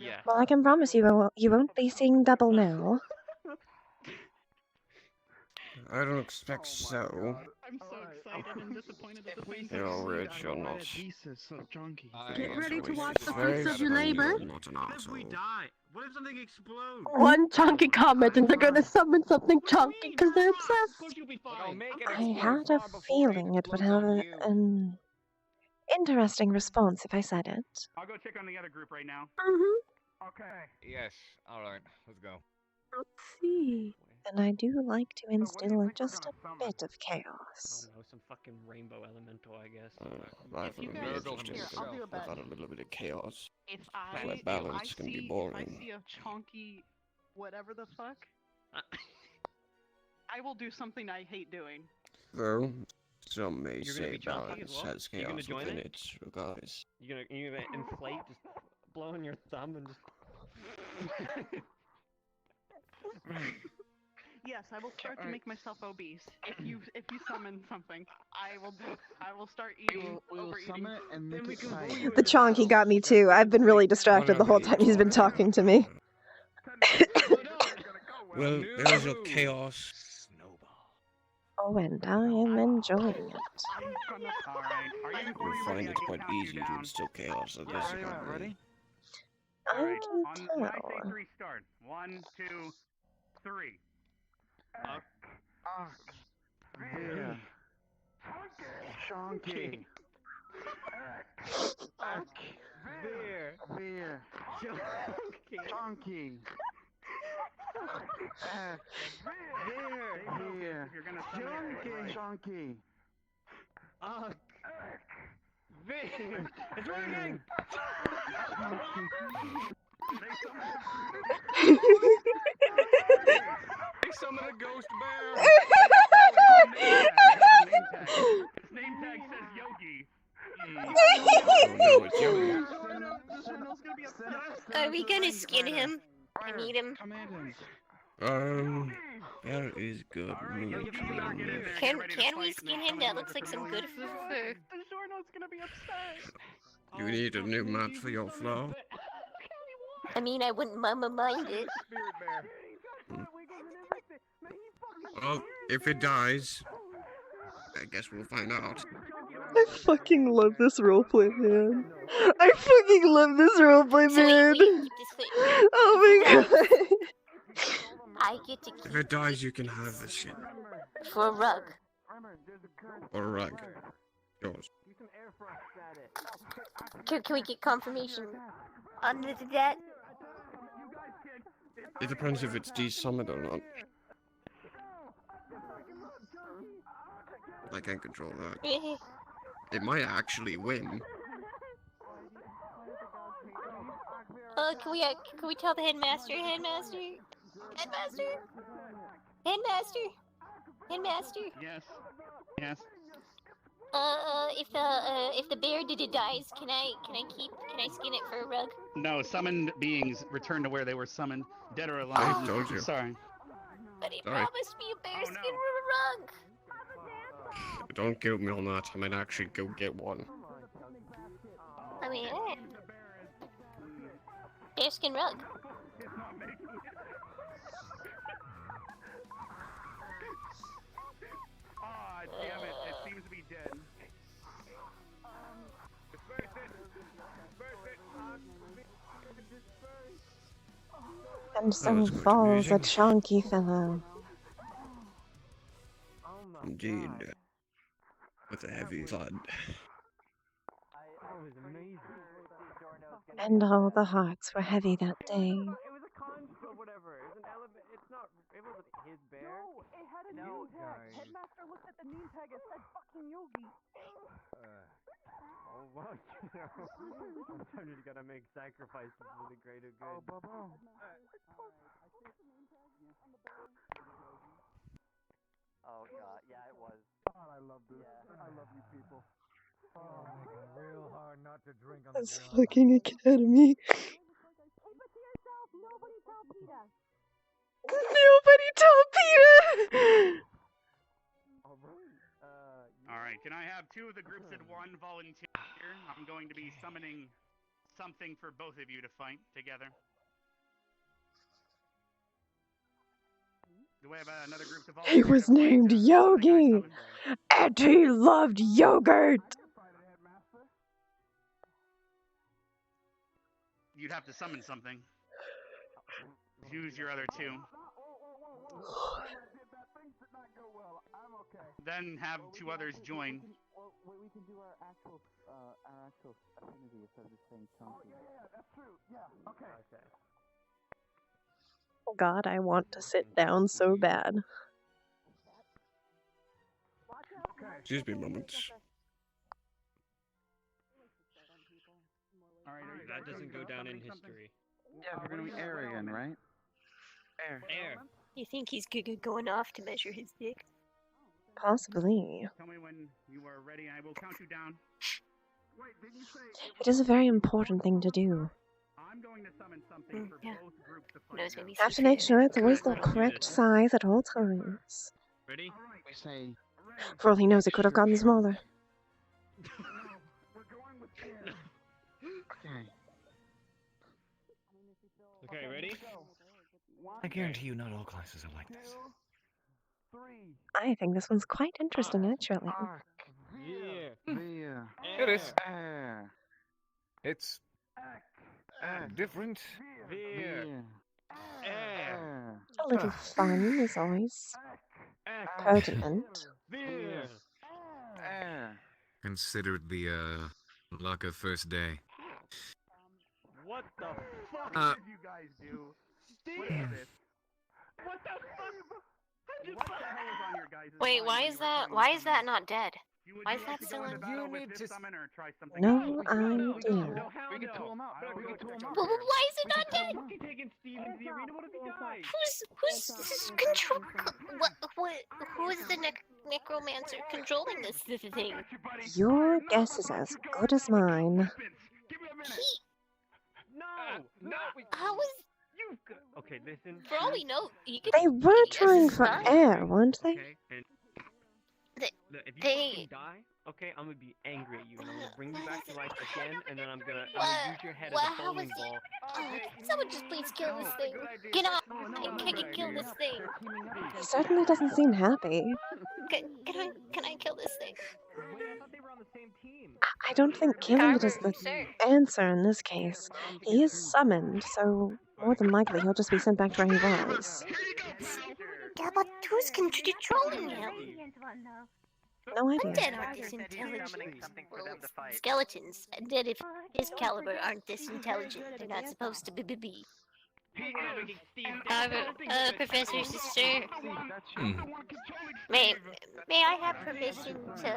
Yeah. Well, I can promise you won't be seeing double now. I don't expect so. I'm so excited and disappointed at the same You're time. rich or not. Jesus, so chunky. Get ready to watch the Very fruits of your funny, labor. you're not an asshole. die? What if something explodes? One chunky comment and they're gonna summon something chunky because they're obsessed. You'll be I'll fine. make it I explode had a far before feeling it it would explodes have on you. an interesting response if I said it. I'll go check on the other group right now. Mm-hmm. Okay. Yes. All right. Let's go. Let's see. And I do like to So what do you instill think we're just gonna a summon? bit of I chaos. don't know, some fucking rainbow elemental, I guess. Life If you would be guys- interesting here, I'll do a bet. without a little bit of chaos. If Where I balance can be if I boring. see a chunky whatever the fuck, I will do something I hate doing. Though, some may You're gonna say be chunky balance as well? has You gonna chaos join within it? it, regardless. You gonna inflate, just blowing your thumb and just. Yes, I will start to make myself obese. If you summon something, I will start eating We will overeating. summon it and make we it can fight. bully you The chonky got me too. I've been really distracted the whole time he's been talking to me. Well, there's your chaos. Oh, and I am enjoying it. All right. Are you You'll ready? find I it can quite count you easy to down. instill chaos at this Ready? economy. Ready? All I right. can When I say tell. 3, start. 1, 2, 3. Yeah. Chunky. Veer. Veer. Chunky. Veer. If you're gonna summon it, right. Chunky. Veer. It's working. They summon a ghost bear. Its name tag says Yogi. Oh no, it's Yogi. Are we gonna skin him and eat him? That is good news. Can we skin him? That looks like some good fur. DiGiorno's gonna be upset. You need a new mat for your floor? I mean, I wouldn't mind it. Well, if it dies, I guess we'll find out. I fucking love this roleplay, man. I fucking love this roleplay, So man. we keep this thing. Oh my god. I get to If it dies, you can have the shit. for a rug. Or a rug. Yours. Can we get confirmation on that? It depends if it's desummoned or not. I can't control that. It might actually win. Can we tell the headmaster? Headmaster? Yes. Yes. If the bear dies, can I skin it for a rug? No, summoned beings return to where they were summoned, dead or alive. I told you. Sorry. But he Sorry. promised me a bear skin for a rug. Don't guilt me on that. I might actually go get one. I mean, bearskin rug. Ah, damn it! It seems to be dead. And so falls a chunky fellow. Indeed. With a heavy thud. And all the hearts were heavy that day. It was a conch or whatever. It was an element. It's not. It wasn't his bear. No, it had a name tag. Headmaster looked at the name tag. It said fucking Yogi. Oh well, you know. Sometimes you gotta make sacrifices for the greater good. Oh, Bubba. Oh god, yeah, it was. God, I love this. Yeah. I love you people. Oh, making it real hard not to drink on This the job. fucking academy. Nobody tell Peter. Nobody tell Peter! Alright, can I have two of the groups at one volunteer? I'm going to be summoning something for both of you to fight together. Do we have another group to volunteer? He was named Yogi! And he loved yogurt! You'd have to summon something. Choose your other two. Then have two others join. We can do our actual affinity instead of just saying chunky. Yeah, that's true. Yeah, okay. God, I want to sit down so bad. Excuse me a moment. Alright, that doesn't go down in history. Yeah, we're gonna be air again, right? Air. You think he's going off to measure his dick? Possibly. Tell me when you are ready. I will count you down. It is a very important thing to do. I'm going to summon something for both groups to fight. You have to make sure it's always the correct size at all times. Ready? We say. For all he knows, it could have gotten smaller. Okay, ready? I guarantee you not all classes are like this. I think this one's quite interesting, actually. Yeah. It is. Air. It's different. Veer. Air. A little fun is always pertinent. Veer. Air. Consider it the luck of first day. What the fuck did you guys do? What is this? What the fuck? What the hell is on your guys' Wait, mind why when is that not dead? Why is that still go into in? battle with this summon or try something No else? idea. We can tool him out. We can tool him out. Well, why is it not dead? Fucking taking Steve into the arena. What if he dies? Who's control? Who is the necromancer controlling this thing? Your guess is as good as mine. No. How is? Okay, listen. For all we know, you could. They were trying for fine. air, weren't they? Okay, and look, if you They- fucking die, okay, I'm gonna be angry at you, and I'm gonna bring you back to life again, and then I'm gonna use your head as a How bowling was he? ball. Someone just please kill this thing. Get off! Can you kill this thing? He certainly doesn't seem happy. Can I kill this thing? Wait, I thought they were on the same team. I don't think killing it is the answer in this case. He is summoned, so more than likely he'll just be sent back to where he was. Yeah, but who's controlling him? No idea. Undead aren't this intelligent. Well, skeletons, undead if his caliber aren't this intelligent. They're not supposed to be. Professor, sister, may I have permission to,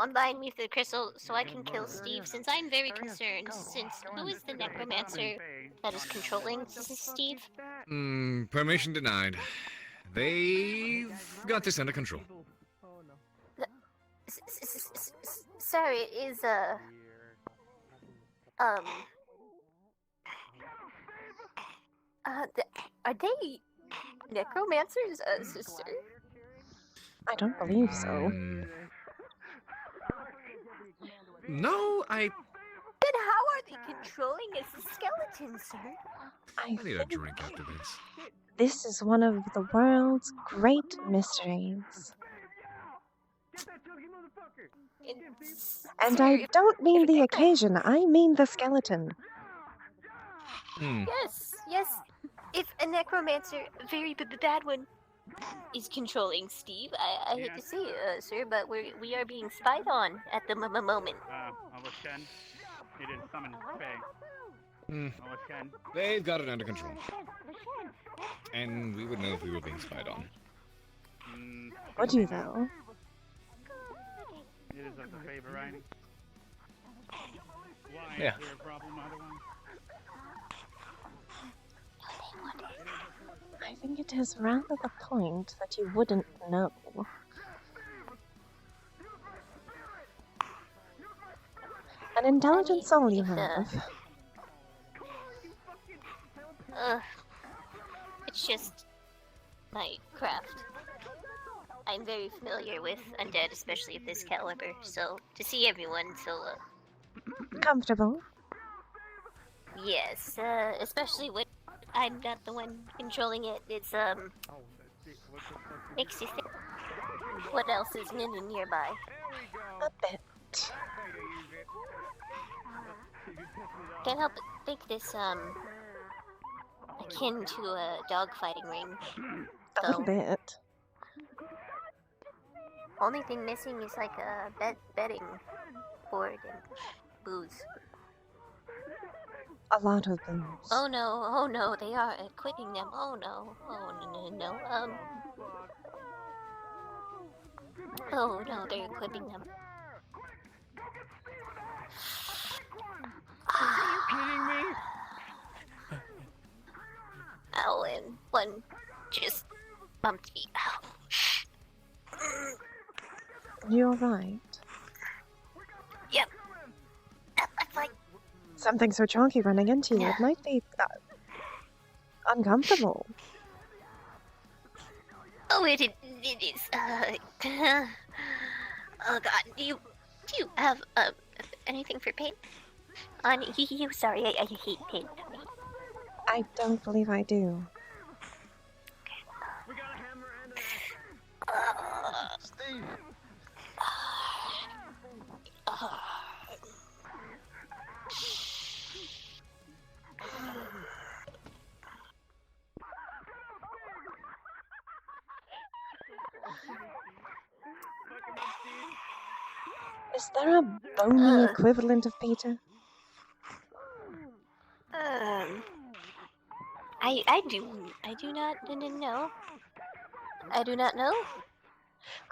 unbind me for the crystal so I can kill Steve? Since I'm very concerned. Since who is the necromancer that is controlling Steve? Permission denied. They've got this under control. Sir, it is are they necromancers, sister? I don't believe so. No, Then how are they controlling us skeletons, sir? I need a think drink after this. this is one of the world's great mysteries. And I don't mean the occasion, I mean the skeleton. Yes. If a necromancer, a very bad one, is controlling Steve, I hate to say it, sir, but we are being spied on at the moment. Shen, it is summoned Faye. Shen. They've got it under control. And we would know if we were being spied on. Would you, though? It is of the Fae variety. Why? Yeah. Is there a problem otherwise? I think it is rather the point that you wouldn't know. An intelligent soul you have. It's just my craft. I'm very familiar with undead, especially of this caliber, so to see everyone so, Comfortable? yes, especially when I'm not the one controlling it, it's, makes you think what else is nearby. A bit. Can't help but think this, akin to a dogfighting ring. A little bit. Only thing missing is like a betting board and booze. A lot of booze. Oh no, they are equipping them. Oh no. Oh no, they're equipping them. Are you kidding me? Ow, and one just bumped me. Ow. You're right. Yep. It's like Something so chunky running into you, it might be uncomfortable. oh, it is. Oh God, do you have anything for pain? On you? Sorry, I hate pain. I don't believe I do. Steve! Is there a bony equivalent of Peter? I do not know. I do not know.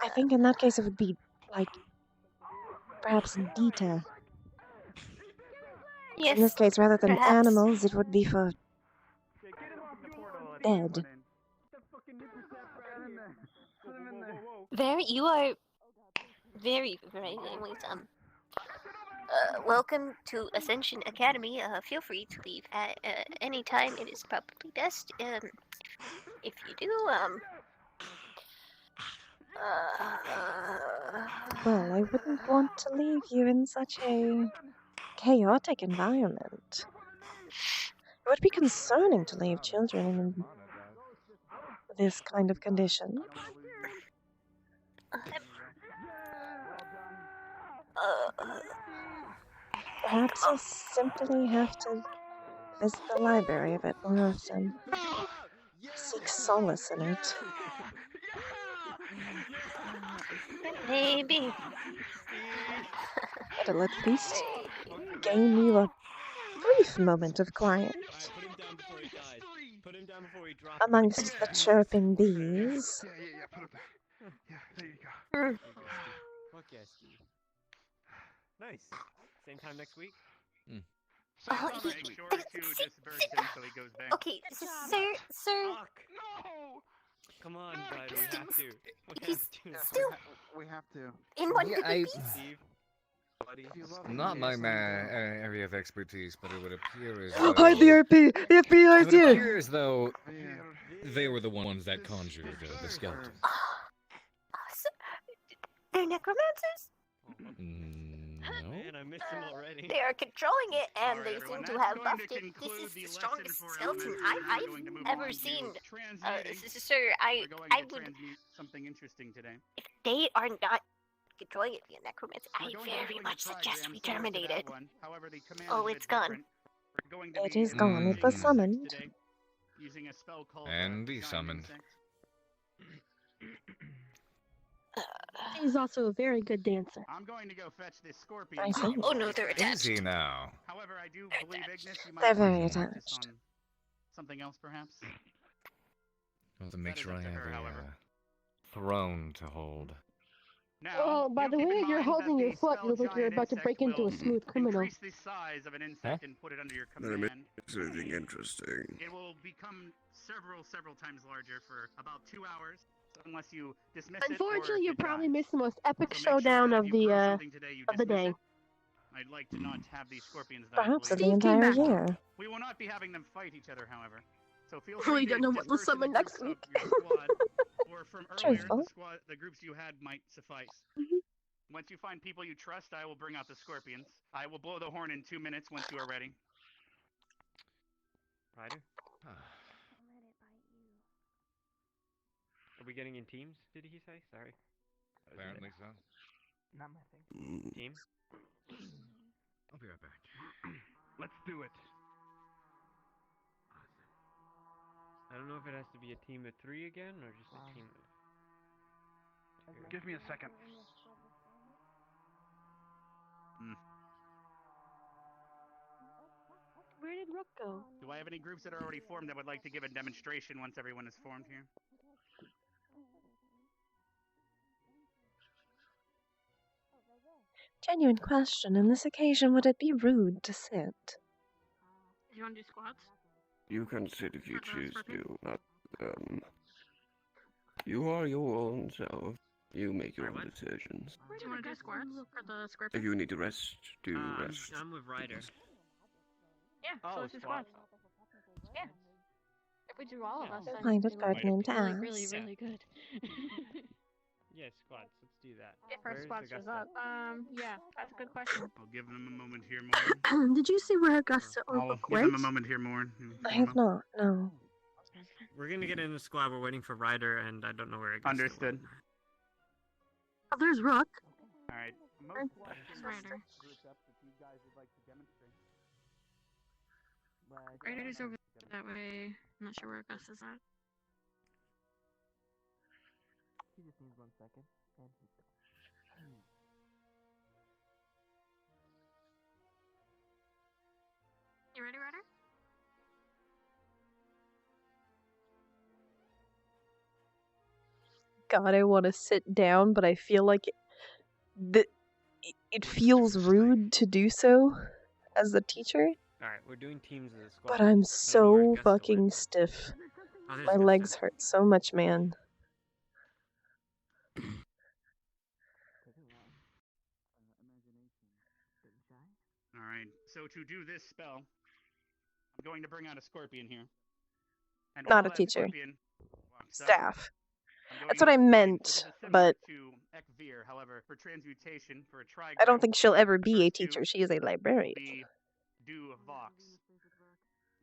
I think in that case it would be, like, perhaps Dita. Yes. In this case, rather than perhaps. animals, it would be for dead. You are very right. Welcome to Ascension Academy. Feel free to leave at any time. It is probably best. If you do, Well, I wouldn't want to leave you in such a chaotic environment. It would be concerning to leave children in this kind of condition. Perhaps I'll simply have to visit the library a bit more often. Seek solace in it. maybe. It'll at least gain you a brief moment of quiet. Amongst the chirping bees. Yeah, put him there. Yeah, there you go. Fuck yeah, Steve. Nice. Same time next week? Oh, Make sure to just burst in so he goes back. Okay, sir. No! Come on, bud. We have to. We He's have to. Yes, still we have to. in one Yeah, of the I. beasts. Steve, buddy. If you love Not him, my just let him go. area of expertise, but it would appear as Hi, though. VRP! The FBI It is would here! appear as though Yeah. they were the ones that conjured the skeleton. So, they're necromancers? No. Man, I missed him already. They are controlling it, and Alright, they everyone, seem to that's have going to buffed it. This conclude is the the lesson strongest for skeleton elementary. We're I've going to move ever on to seen. transmuting. Sir, We're going I to would. transmute something interesting today. If they are not controlling it via necromancy, I We're going to be very doing much a suggest trigram we similar to terminate that it. one. However, the command Oh, is a it's bit gone. different. We're going to It be is gone. It was insects summoned. today, using a spell called And Giant desummoned. Insect. He's also a very good dancer. I'm going to go fetch this scorpion. I see. Oh no, they're Is attached. he now? However, I do believe, Ignis, you might They're want very to focus attached. on something else, perhaps. Well, to make That is sure up I to have her, a however. Throne to hold. Now, Oh, by do the keep way in you're mind holding that your the foot, you spell look like you're giant about to insect break into will a smooth criminal. increase the size of an insect and put it under your Did I command. miss anything interesting? It will become several times larger for about 2 hours, unless you dismiss it or Unfortunately, you it probably dies. missed the most epic So make sure showdown that of if you grow the something today, you of the dismiss day. it. I'd like to not have these scorpions die, Perhaps of please. the Steve came entire back. year. We will not be having them fight each other, however. So feel We free to don't know what we'll disperse into summon next groups week. of your squad, or from earlier, Truthful. the groups you had might suffice. Mhm. Once you find people you trust, I will bring out the scorpions. I will blow the horn in 2 minutes once you are ready. Ryder? Are we getting in teams, did he say? Sorry. Apparently so. Not my thing. Team? I'll be right back. Let's do it. I don't know if it has to be a team of 3 again, or just a team of 2. Give me a second. Where did Rook go? Do I have any groups that are already formed that would like to give a demonstration once everyone is formed here? Genuine question. On this occasion, would it be rude to sit? Do you want to do squats? You can sit if you For the choose scorpion? to, not you are your own self. You make your own decisions. Do you want to do squats for the scorpion? If you need to rest, do rest. I'm with Ryder. Yeah, so Oh, let's do squats. squats. Yeah. If we do all of us, Don't then mind it us would gardening be to really, ask. really good. Yeah, squats. Let's do that. If our Where's squats was Augusta? up. Yeah, that's a good question. I'll give them a moment here, Morn. Did you see where Augusta or I'll Rook give went? them a moment here, Morn. I have not, no. We're gonna get in the squad. We're waiting for Ryder, and I don't know where Augusta Understood. Oh, there's Rook. Alright. Right. Ryder. Groups up if you guys would like to demonstrate. Ryder's over that way. I'm not sure where Augusta's at. He just needs 1 second, and he's gone. You ready, Ryder? God, I want to sit down, but I feel like it feels rude to do so as a teacher. Alright, we're doing teams of the squad. But I'm I don't know where so Augusta fucking went. stiff. Oh, there's My Augusta. legs hurt so much, man. Alright, so to do this spell, I'm going to bring out a scorpion here. And Not while a that teacher. scorpion walks up, Staff. I'm going That's to what I explain- meant, this is similar but to Ekvir, however, for transmutation for a trigram. I don't think she'll ever be a first two teacher. She is a will librarian. be do Vox.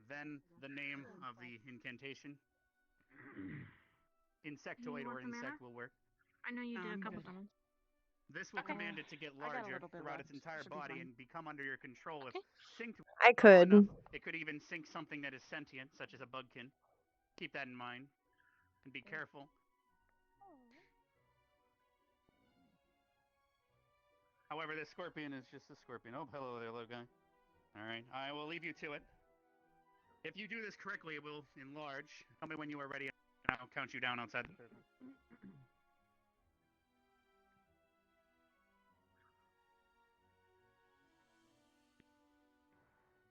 Then the name of the incantation. Insectoid or want the mana? insect will work. I know you did a I'm couple good. summons. This will command it to get I got a larger little bit throughout left. its entire Should be body fine. and become under your control. If synced I well could. enough, it could even sync something that is sentient, such as a bugkin. Keep that in mind. And be careful. However, this scorpion is just a scorpion. Oh, hello there, little guy. Alright, I will leave you to it. If you do this correctly, it will enlarge. Tell me when you are ready, and I'll count you down outside the prison.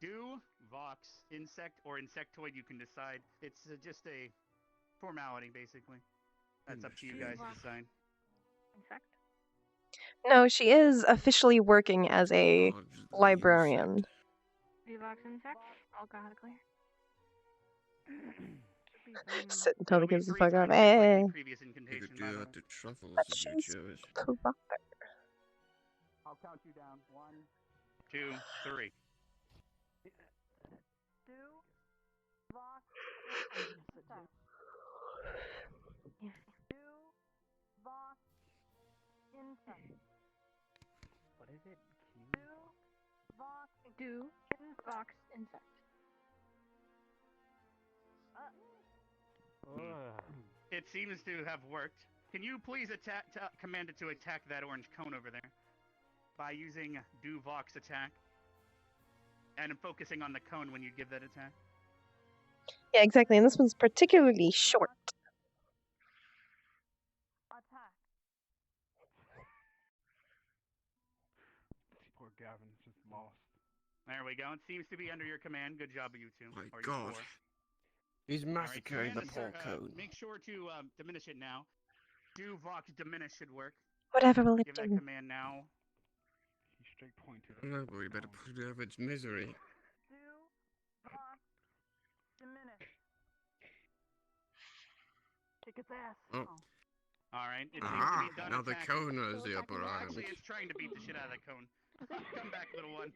Do Vox, insect, or insectoid, you can decide. It's just a formality, basically. That's up to you guys to decide. Insect. No, she is officially working as a librarian. Vox insect. Oh god, clear. Sit until It'll he be gives the 3 fuck up. times just like Eh. the previous You incantation, could by do the that way. to truffles But if you she's chose. proper. I'll count you down. 1, 2, 3. What is it? Do Vox insect. It seems to have worked. Can you please command it to attack that orange cone over there by using do Vox attack and focusing on the cone when you give that attack? Yeah, exactly. And this one's particularly short. Poor Gavin's just lost. There we go. It seems to be under your command. Good job, you two. My or you God. 4. He's All right, massacring the Savannah, poor sir, cone. make sure to diminish it now. Do Vox diminish should work. Whatever will it Give do? that command now. He straight pointed. No, but we better put it out of its misery. Kick its ass. Oh. All right. It seems to Ah, be done now the attacking. cone has the upper hand. Actually, it's trying to beat the shit out of that cone. Come back, little one.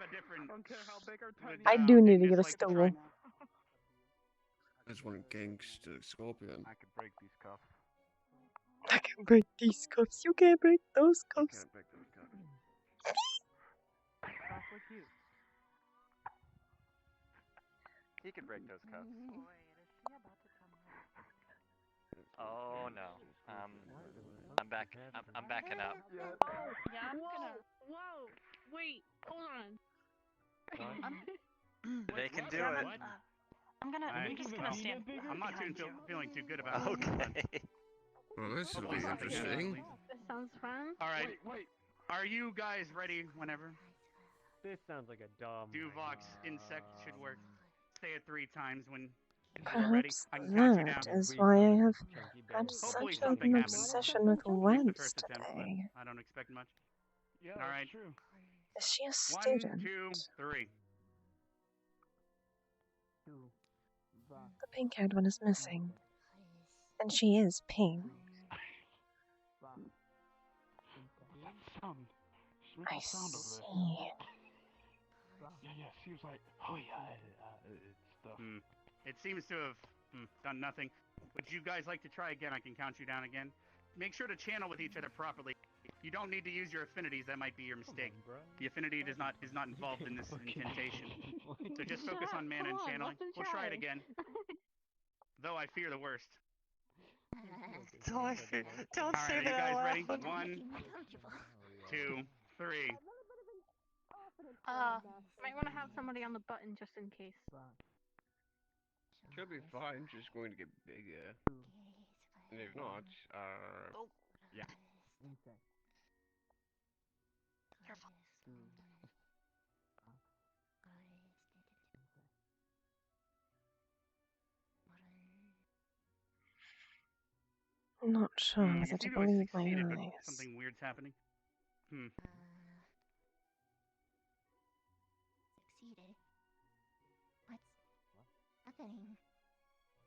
Have a different. I don't care how big or tiny. I do need to get a like to try stool. now. That's one gangster scorpion. I could break these cuffs. I can break these cuffs. You can't break those You cuffs. can't break those cuffs. Sounds like you. He can break those cuffs. Oh no. I'm back. I'm backing up. Yeah, I'm gonna. Whoa! Wait, hold on. They can do I'm it. gonna- I'm just gonna stand. I'm not behind you. feeling too good about it. Okay. Well, this will Hopefully be something happens, interesting. at least. This sounds fun. All right. Wait. Are you guys ready whenever? This sounds like a dumb. Do Vox insect should work. Say it 3 times when you're ready. Perhaps I can count you that down. is why I have had Hopefully such something an happens. obsession with At least the webs first attempt, but today. I don't expect much. Yeah, All that's right. true. Is she a 1, student? 2, 3. The pink-haired one is missing. And she is pink. Sound. Just make I a sound over see. there. Yeah, she was like, oh yeah, stuff. It seems to have done nothing. Would you guys like to try again? I can count you down again. Make sure to channel with each other properly. You don't need to use your affinities. That might be your mistake. The affinity is not involved in this incantation. So just focus on mana and channeling. We'll try it again. Though I fear the worst. Don't say All right, are you that guys out ready? loud. 1, 2, 3. Might want to have somebody on the button just in case. Should be fine, just going to get bigger. And if not, yeah. Careful. I'm not sure You whether to seem to have believe my succeeded, but eyes. something weird's happening. Succeeded. What's happening?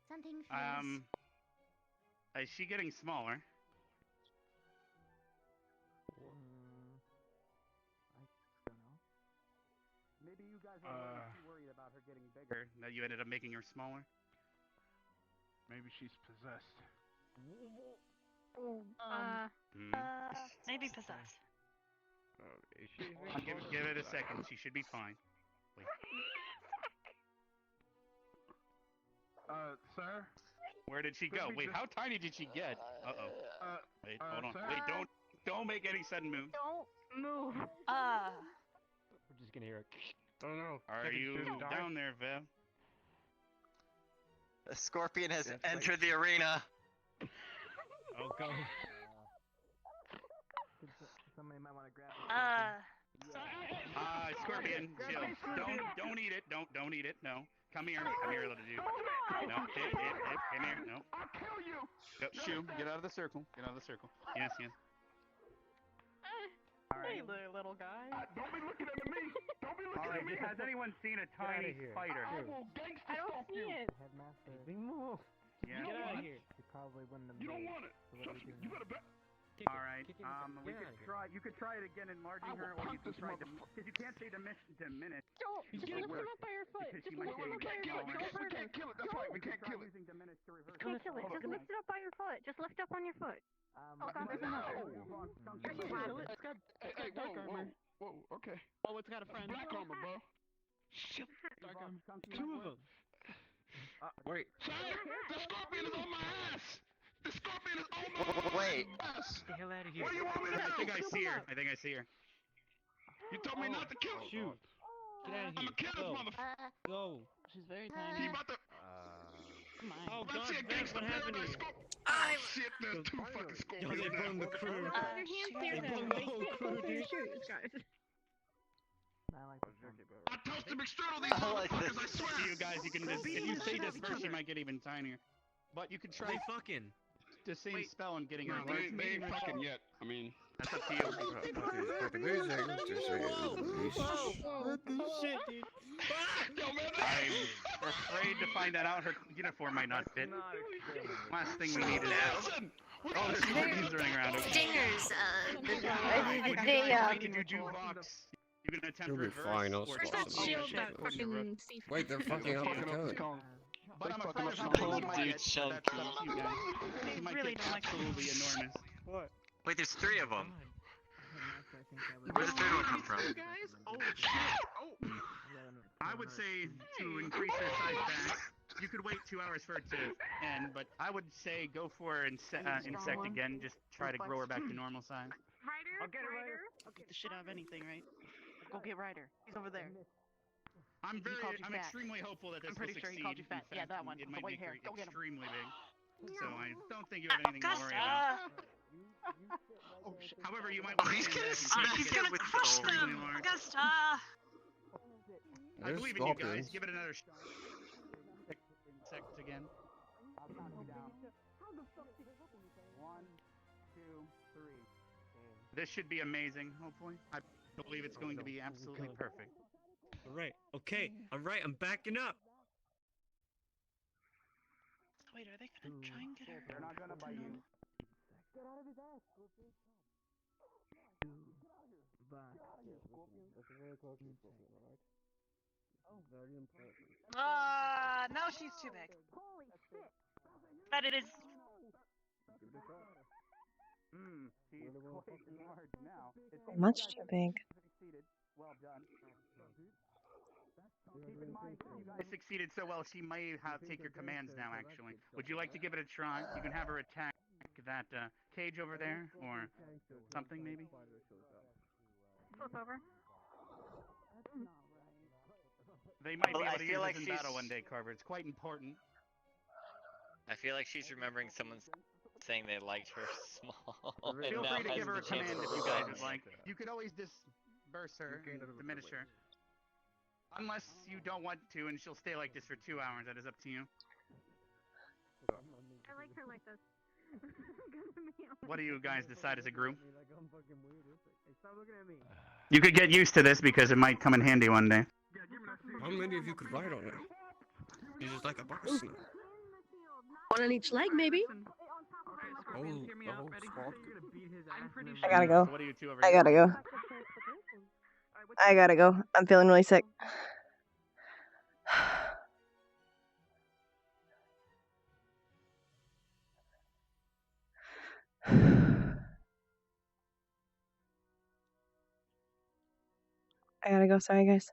Something feels. Is she getting smaller? Maybe you guys are a little too worried about her getting bigger that you ended up making her smaller. Maybe she's possessed. Maybe possessed. Is she? Give it a second. She should be fine. Wait. Sir? Where did she go? Wait, how tiny did she get? Uh-oh. Wait, hold on. sir? Wait, don't make any sudden moves. Don't move. We're just gonna hear it. Oh no. Are you down there, Vev? The scorpion has entered the arena. Oh god. Somebody might want to grab Scorpion, chill. Don't eat it. Don't eat it. No. Come here, little dude. No, hip. Come here. No. I'll kill you. Go, shoo. Get out of the circle. Yes. Hey, little guy. Don't be looking at me. Don't be looking All right. at me. Has anyone seen a tiny spider? I will gangsta I don't stalk see you. it. Headmaster, Move. Yeah. Get out of here. you probably wouldn't have You don't moved. want it. So what Trust do me. we You do better bet. All right. We could try. You could try it again enlarging I will her, or you pump can this try motherfucker. because you can't say diminish. Don't. He's Just getting lift him worse. up by your foot. Because Just she might lift him say up by your foot. We Don't hurt him. can't kill it. That's right. We can't kill it. Using diminish to reverse. Can't kill it. Just lift it up by your foot. Just lift up on your foot. Oh God, there's another. Hey, whoa. Okay. Oh, it's got a friend. Black armor, bro. Shit. Dark armor. Two of them. Wait. The scorpion is on my ass. The scorpion is on my ass. Get the hell out of here. What do you want me to I do? think I see her. You told me not to kill her. Shoot. Get out of I'm here. gonna kill this motherfucker. Go. She's very He tiny. about to. Come on. Oh, Let's God, see a Beth, gangster what happened paradise here? scorpion. Oh, shit, there's two fucking Yo, scorpions. they burned the crew. Your hands near They them. burned the They whole can't crew, go through your dude. shoes, guys. I like this one. I toasted McStrudel these motherfuckers, I swear. You guys, you can just, if you say disperse, she might get even tinier. But you could try They fucking. the same spell and getting her. No, they ain't fucking yet. I mean, That's up to you. Shit, dude. yo, man, I'm afraid to find that out. Her uniform might not fit. Last thing we need is oh, there's scorpions running around. Stingers, Would you like to do Vox? You can attempt You'll be reverse fine, I'll or stop Where's that them. shield that fucking sea Wait, they're fucking up the code. But I'm fucking afraid of up how the big code, she might dude, get, so that's up to you guys. She might really get don't like absolutely enormous. What? Wait, there's three of them. Headmaster, I think I would Where'd the third one come from? Guys? Oh shit. I would say to increase her size back, you could wait 2 hours for it to end, but I would say go for insect again. Just try to grow her back to normal size. Ryder? I'll get it, Ryder. I'll get the shit out of anything, right? Go get Ryder. He's over there. I'm He called you fat. extremely hopeful that this I'm pretty will sure succeed. he called you fat. In Yeah, fact, that one. It With the might white make hair. her Go get him. extremely big. So I don't think you have anything to worry about. Oh shit. However, you might Oh, want he's to gonna, stand back and he's take gonna it crush extremely them. large. Augusta. I There's believe in you guys. scorpions. Give it another shot. Insects again. I'll count you down. 1, 2, 3. This should be amazing, hopefully. I believe it's going to be absolutely perfect. Alright, okay. Alright, I'm backing up. Wait, are they gonna try and get her? They're not gonna bite you. Get out of his ass, Scorpion. That's a very close Scorpion, alright? Oh, very important. Now she's too big. Holy shit. That it is. Give it a shot. She's quite large now. Much too big. Succeeded. Well done. Keep in mind, you guys succeeded so well, she may have take your commands now, actually. Would you like to give it a try? You can have her attack that cage over there, or something, maybe? Flip over. They might be Well, able I to feel use like this in she's- battle one day, Carver. It's quite important. I feel like she's remembering someone saying they liked her small. and Feel now free to has give her the a chance command to if you guys rebel. would like. You could always disperse her, diminish her. Unless you don't want to, and she'll stay like this for 2 hours. That is up to you. I like her like this. What do you guys decide as a group? Like I'm fucking weird. Hey, stop looking at me. You could get used to this because it might come in handy one day. How many of you could ride on it? She's just like a boss now. One on each leg, maybe. Oh, the whole squad. I gotta go. So what do you two over I here? gotta go. I gotta go. I'm feeling really sick. I gotta go. Sorry, guys.